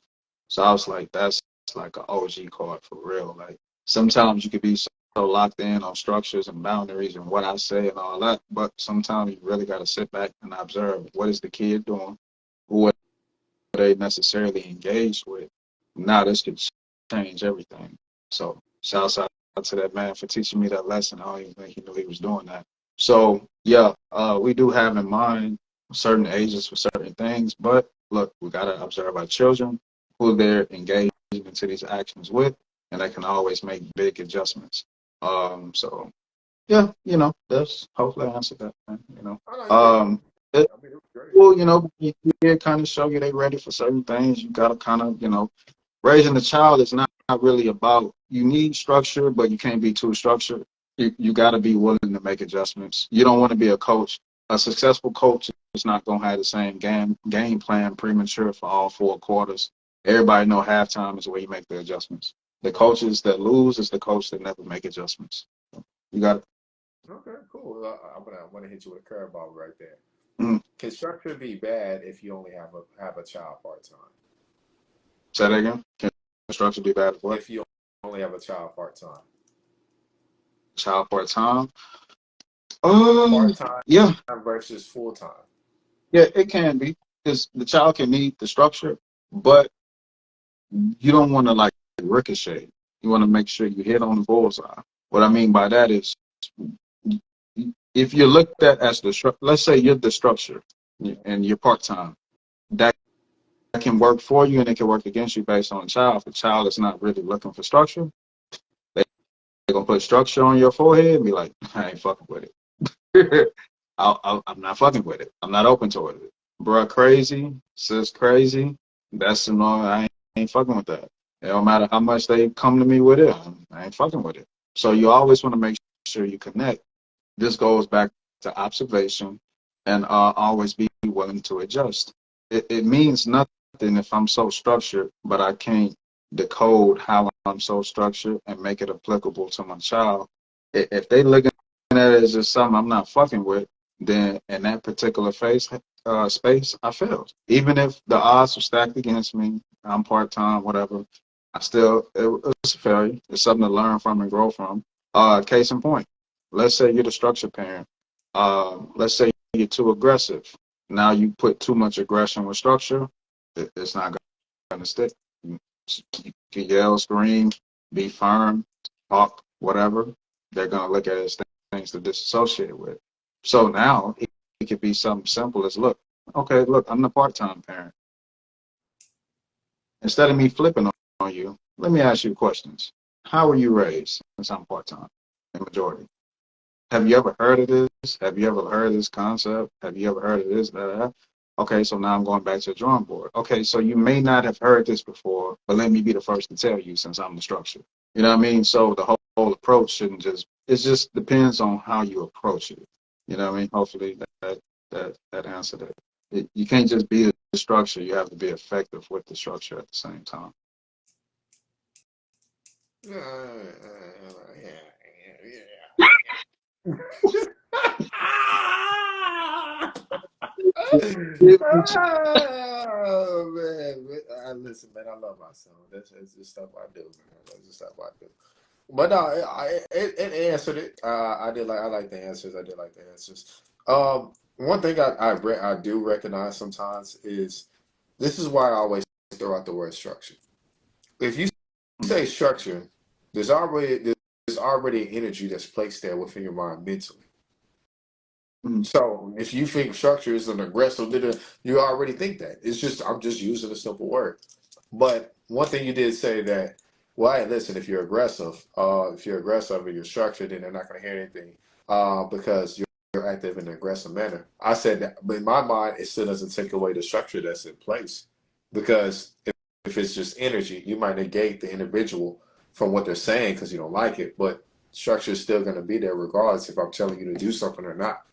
So I was like, that's like an OG card for real. Like sometimes you could be so locked in on structures and boundaries and what I say and all that. But sometimes you really got to sit back and observe what is the kid doing, who are they necessarily engaged with. Now this could change everything. So shouts out to that man for teaching me that lesson. I don't even think he knew he was doing that. So yeah, we do have in mind certain ages for certain things, but look, we got to observe our children, who they're engaged into these actions with, and they can always make big adjustments. So yeah, that's hopefully I answered that, man, Oh, no, you did. Um, it, I mean, it was great. well, you can kind of show you they ready for certain things. You gotta kind of, raising a child is not really about you need structure, but you can't be too structured. You gotta be willing to make adjustments. You don't want to be a coach. A successful coach is not gonna have the same game plan premature for all 4 quarters. Everybody know halftime is where you make the adjustments. The coaches that lose is the coach that never make adjustments. You got Okay, cool. I'm gonna hit you with a curveball right there. mm, Can structure be bad if you only have a child part time? say that again. Can structure be bad for what? If you only have a child part time, Child part time? part time Yeah, versus full time. yeah, it can be because the child can need the structure, but you don't want to like ricochet. You want to make sure you hit on the bullseye. What I mean by that is, if you're looked at as let's say you're the structure and you're part time, that can work for you and it can work against you based on the child. If the child is not really looking for structure, they're gonna put structure on your forehead and be like, I ain't fucking with it. I'm not fucking with it. I'm not open to it. Bruh, crazy, sis, crazy. That's I ain't fucking with that. It don't matter how much they come to me with it. I ain't fucking with it. So you always want to make sure you connect. This goes back to observation and always be willing to adjust. It means nothing if I'm so structured, but I can't decode how I'm so structured and make it applicable to my child. If they looking at it as just something I'm not fucking with, then in that particular space, I failed. Even if the odds were stacked against me, I'm part time, whatever. It's a failure. It's something to learn from and grow from. Case in point, let's say you're the structure parent. Let's say you're too aggressive. Now you put too much aggression with structure, it's not going to stick. You can yell, scream, be firm, talk, whatever. They're going to look at it as things to disassociate with. So now it could be something simple as, look, I'm the part-time parent. Instead of me flipping on you, let me ask you questions. How were you raised since I'm part-time, the majority? Have you ever heard of this? Have you ever heard of this concept? Have you ever heard of this? Okay, so now I'm going back to the drawing board. Okay, so you may not have heard this before, but let me be the first to tell you since I'm the structure. You know what I mean? So the whole approach shouldn't just it just depends on how you approach it. You know what I mean? Hopefully that answered it. You can't just be a structure. You have to be effective with the structure at the same time. Oh man, listen, man, I love my son. That's just stuff I do, man. That's just stuff I do. But no, it answered it. I like the answers. I did like the answers. One thing I do recognize sometimes is this is why I always throw out the word structure. If you say structure, there's already energy that's placed there within your mind mentally. Mm-hmm. So if you think structure is an aggressive, you already think that. It's just I'm just using a simple word. But one thing you did say that, well, hey, listen, if you're aggressive and you're structured, then they're not going to hear anything because you're active in an aggressive manner. I said that, but in my mind, it still doesn't take away the structure that's in place because if it's just energy, you might negate the individual from what they're saying because you don't like it, but structure is still going to be there regardless if I'm telling you to do something or not.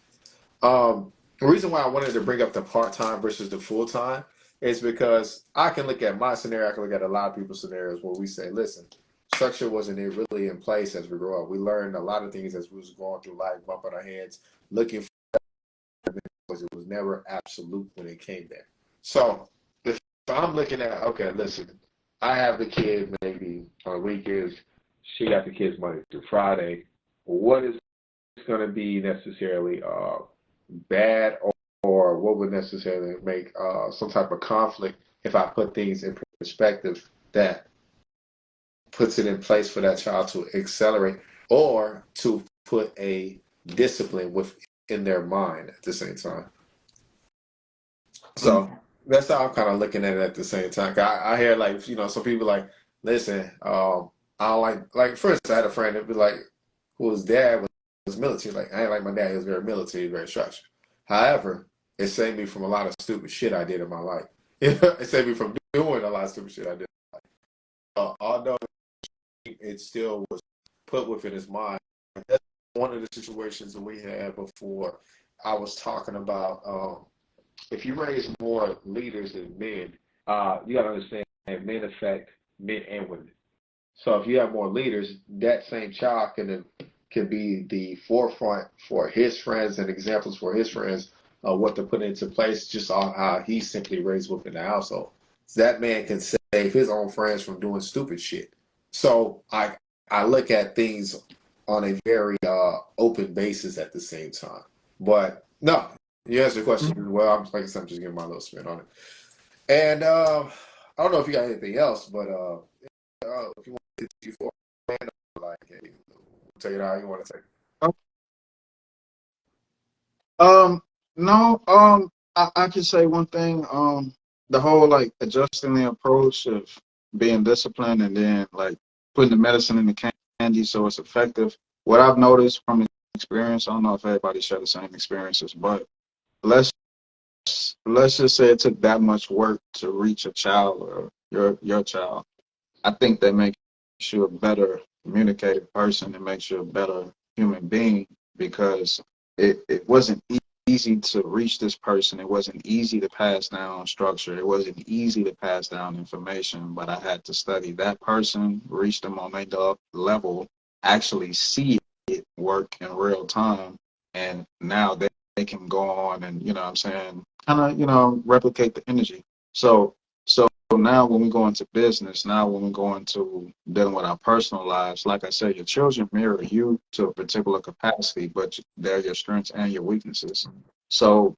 The reason why I wanted to bring up the part-time versus the full-time is because I can look at my scenario, I can look at a lot of people's scenarios where we say, listen, structure wasn't really in place as we grow up. We learned a lot of things as we was going through life, bumping our heads, looking for it, because it was never absolute when it came there. So if I'm looking at, okay, listen, I have the kid maybe on weekends, she got the kids Monday through Friday. What is going to be necessarily bad or what would necessarily make some type of conflict if I put things in perspective that puts it in place for that child to accelerate or to put a discipline within their mind at the same time. So that's how I'm kind of looking at it at the same time. I hear like, some people like, listen, I don't like, for instance, I had a friend that be like, whose dad was military. Like, I ain't like my dad, he was very military, very structured. However, it saved me from a lot of stupid shit I did in my life. It saved me from doing a lot of stupid shit I did. Although it still was put within his mind. That's one of the situations that we had before. I was talking about if you raise more leaders than men, you got to understand men affect men and women. So if you have more leaders, that same child can be the forefront for his friends and examples for his friends of what to put into place just on how he simply raised within the household. So that man can save his own friends from doing stupid shit. So I look at things on a very open basis at the same time. But no, you answered the question well. Like I said, I'm just giving my little spin on it. And I don't know if you got anything else, but if you want to hit you for like, hey, take it how you want to take it. No, I can say one thing. The whole like adjusting the approach of being disciplined and then like putting the medicine in the candy so it's effective. What I've noticed from experience, I don't know if everybody share the same experiences, but let's let's just say it took that much work to reach a child or your child. I think that makes you a better communicative person. It makes you a better human being because it wasn't easy to reach this person. It wasn't easy to pass down structure. It wasn't easy to pass down information, but I had to study that person, reach them on their level, actually see it work in real time. And now they can go on and, you know what I'm saying, kind of, replicate the energy. So now when we go into business, now when we go into dealing with our personal lives, like I said, your children mirror you to a particular capacity, but they're your strengths and your weaknesses. So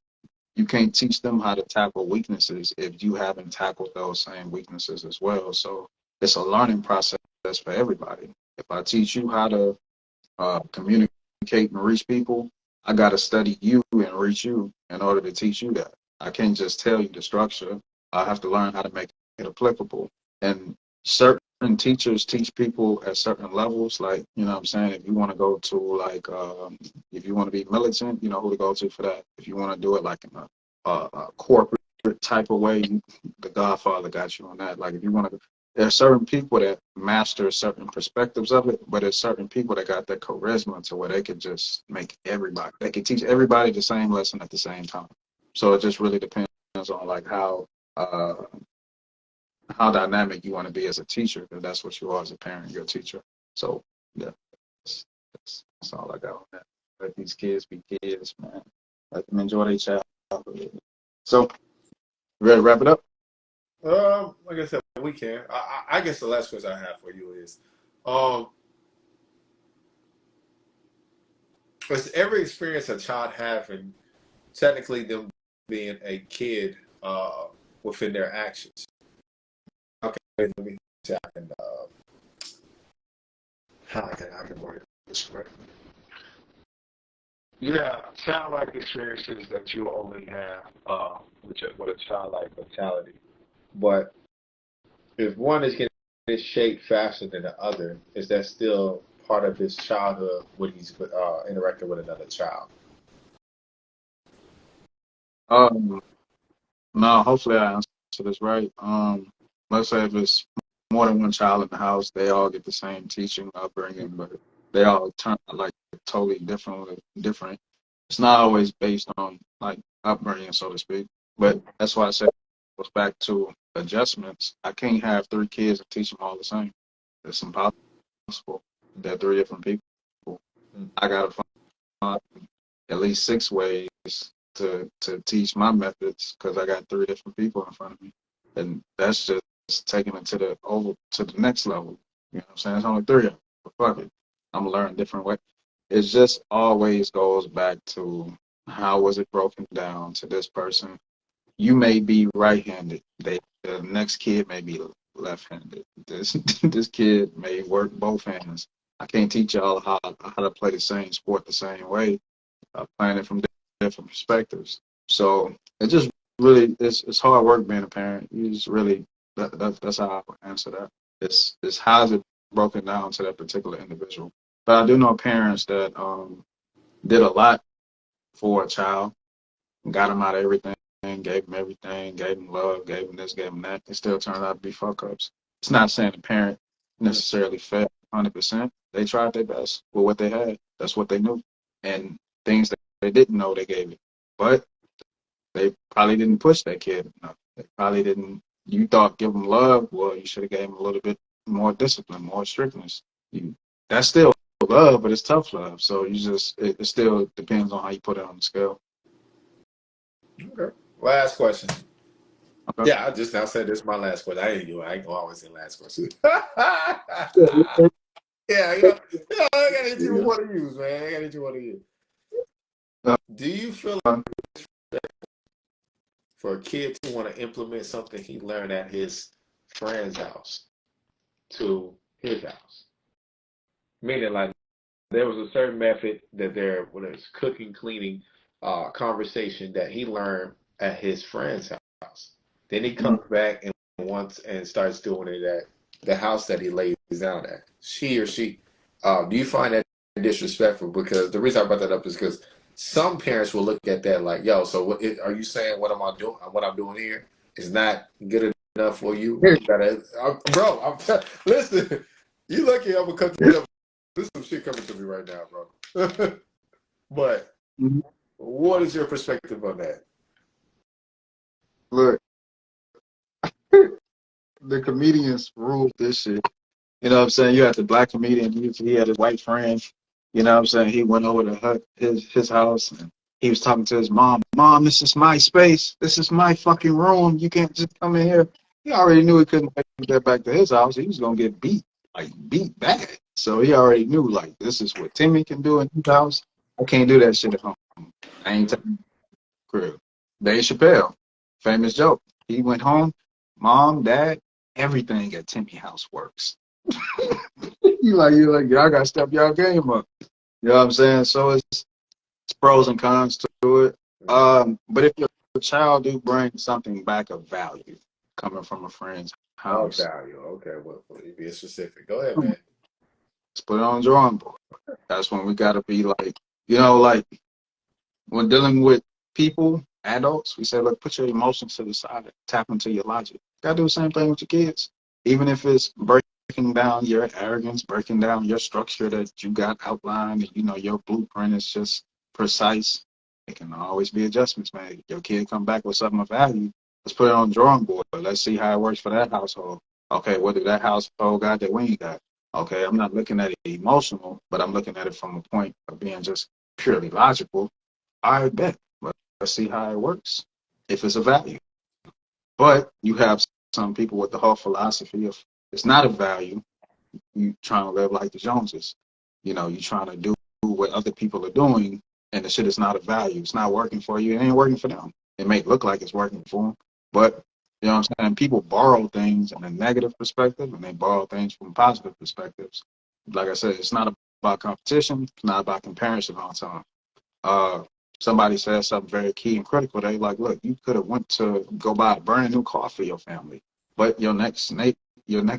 you can't teach them how to tackle weaknesses if you haven't tackled those same weaknesses as well. So it's a learning process for everybody. If I teach you how to communicate and reach people, I got to study you and reach you in order to teach you that. I can't just tell you the structure. I have to learn how to make it applicable. And certain teachers teach people at certain levels. Like, you know what I'm saying? If you want to go to like, if you want to be militant, you know who to go to for that. If you want to do it like in a corporate type of way, the Godfather got you on that. Like if you want to there are certain people that master certain perspectives of it, but there's certain people that got that charisma to where they could just make everybody, they can teach everybody the same lesson at the same time. So it just really depends on like uh, how dynamic you want to be as a teacher, because that's what you are as a parent, you're a teacher. So yeah, that's all I got on that. Let these kids be kids, man. Let them enjoy their childhood. So, ready to wrap it up? Like I said, we can. I guess the last question I have for you um, is every experience a child having technically them being a kid within their actions? Okay, let me see. I can word this right. Yeah, childlike experiences that you only have with a childlike mentality. But if one is getting shaped faster than the other, is that still part of his childhood when he's interacting with another child? Um, no, hopefully I answered this right. Let's say if it's more than one child in the house, they all get the same teaching upbringing, but they all turn out like totally different. It's not always based on like upbringing, so to speak. But that's why I said it goes back to adjustments. I can't have three kids and teach them all the same. It's impossible. They're three different people. I gotta find at least six ways to teach my methods because I got three different people in front of me, and that's just taking it to the next level. You know what I'm saying? It's only three of them, but fuck it, I'm gonna learn a different way. It just always goes back to how was it broken down to this person. You may be right-handed. The next kid may be left-handed. This this kid may work both hands. I can't teach y'all how to play the same sport the same way, playing it from different perspectives. So it just really it's hard work being a parent. You just really that's how I would answer that. It's how is it broken down to that particular individual. But I do know parents that did a lot for a child, got them out of everything, gave them love, gave them this, gave them that. It still turned out to be fuck ups. It's not saying the parent necessarily failed 100%. They tried their best with what they had. That's what they knew. And things that they didn't know, they gave it. But they probably didn't push that kid enough. They probably didn't. You thought give them love. Well, you should have gave them a little bit more discipline, more strictness. That's still love, but it's tough love. So it still depends on how you put it on the scale. Okay. Last question. Okay. Yeah, I just now said this is my last question. I ain't gonna always say last question. Yeah, I gotta hit you with one of you, man. I gotta hit you with one of you. Do you feel like for a kid to want to implement something he learned at his friend's house to his house? Meaning, like, there was a certain method that whether it's cooking, cleaning, conversation that he learned at his friend's house. Then he comes back and wants and starts doing it at the house that he lays down at. She or she. Do you find that disrespectful? Because the reason I brought that up is because some parents will look at that like, "Yo, so are you saying what am I doing? What I'm doing here is not good enough for you? You gotta, bro. Listen. You lucky I'm gonna cut you up. There's some shit coming to me right now, bro. But what is your perspective on that? Look, the comedians rule this shit. You know what I'm saying? You had the black comedian, he had his white friend, you know what I'm saying? He went over to his house and he was talking to his mom. Mom, this is my space. This is my fucking room. You can't just come in here. He already knew he couldn't take that back to his house. He was gonna get beat, like beat bad. So he already knew like this is what Timmy can do in his house. I can't do that shit at home. I ain't taking crib. Dave Chappelle, famous joke. He went home, mom, dad, everything at Timmy house works. Y'all gotta step y'all game up. You know what I'm saying? So it's pros and cons to it. But if your child do bring something back of value coming from a friend's Oh, house, value. Okay, well, be specific. Go ahead, man. let's put it on the drawing board. That's when we gotta be like, like when dealing with people, adults, we say, look, put your emotions to the side, tap into your logic. Gotta do the same thing with your kids. even if it's breaking down your arrogance, breaking down your structure that you got outlined, and you know your blueprint is just precise. It can always be adjustments made. Your kid come back with something of value. Let's put it on the drawing board. Let's see how it works for that household. Okay, what do that household got that we ain't got? Okay, I'm not looking at it emotional, but I'm looking at it from a point of being just purely logical. I bet. Let's see how it works. If it's a value. But you have some people with the whole philosophy of it's not a value. You trying to live like the Joneses. You know, you trying to do what other people are doing, and the shit is not a value. It's not working for you. It ain't working for them. It may look like it's working for them, but you know what I'm saying? People borrow things in a negative perspective, and they borrow things from positive perspectives. Like I said, it's not about competition. It's not about comparison all the time. Uh, Somebody says something very key and critical. They like, look, you could have went to go buy a brand new car for your family, but your next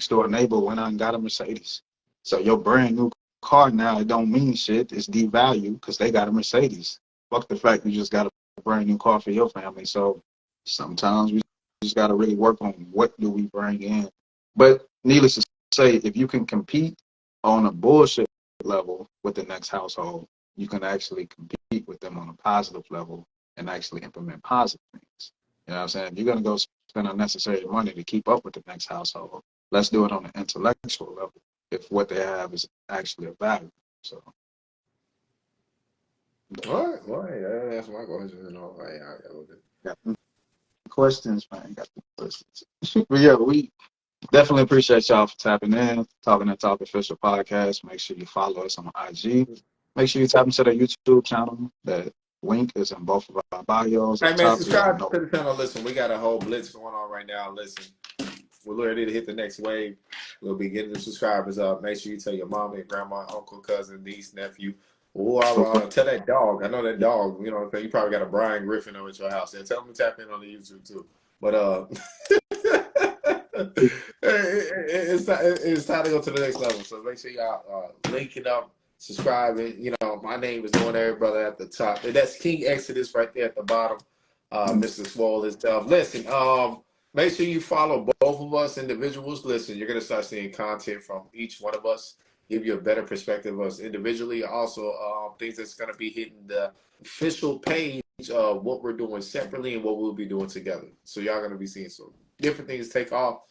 door neighbor went out and got a Mercedes. So your brand new car now it don't mean shit. It's devalued because they got a Mercedes. Fuck the fact you just got a brand new car for your family. So sometimes we just got to really work on what do we bring in. But needless to say, if you can compete on a bullshit level with the next household, you can actually compete with them on a positive level and actually implement positive things. You know what I'm saying? If you're going to go spend unnecessary money to keep up with the next household, let's do it on an intellectual level if what they have is actually a value. So, What? Yeah, that's my question. You know, got questions, man. Got questions. But yeah, we definitely appreciate y'all for tapping in, Talking and Talk Official Podcast. Make sure you follow us on IG. Make sure you tap into the YouTube channel. That link is in both of our bios Hey up man, top. We have a subscribe note. to the channel. Listen, we got a whole blitz going on right now. Listen, we're ready to hit the next wave. We'll be getting the subscribers up. Make sure you tell your mom and grandma, uncle, cousin, niece, nephew. Tell that dog. I know that dog. You know, you probably got a Brian Griffin over at your house. And tell him to tap in on the YouTube too. But it's time to go to the next level. So make sure y'all linking up, subscribing. You know, my name is doing every brother at the top. And that's King Exodus right there at the bottom. Mr. Swole himself. Listen, make sure you follow both of us individuals. Listen, you're gonna start seeing content from each one of us. Give you a better perspective of us individually. Also, things that's gonna be hitting the official page of what we're doing separately and what we'll be doing together. So y'all gonna be seeing some different things take off.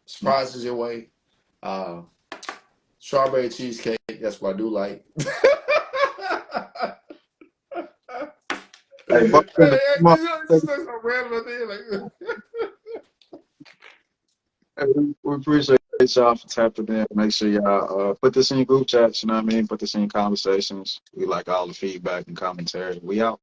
Surprises your way. Uh, Strawberry cheesecake. That's what I do like. Hey, Hey, come on. just like some random thing. Like, We appreciate y'all for tapping in. Make sure y'all put this in your group chats. You know what I mean? Put this in your conversations. We like all the feedback and commentary. We out.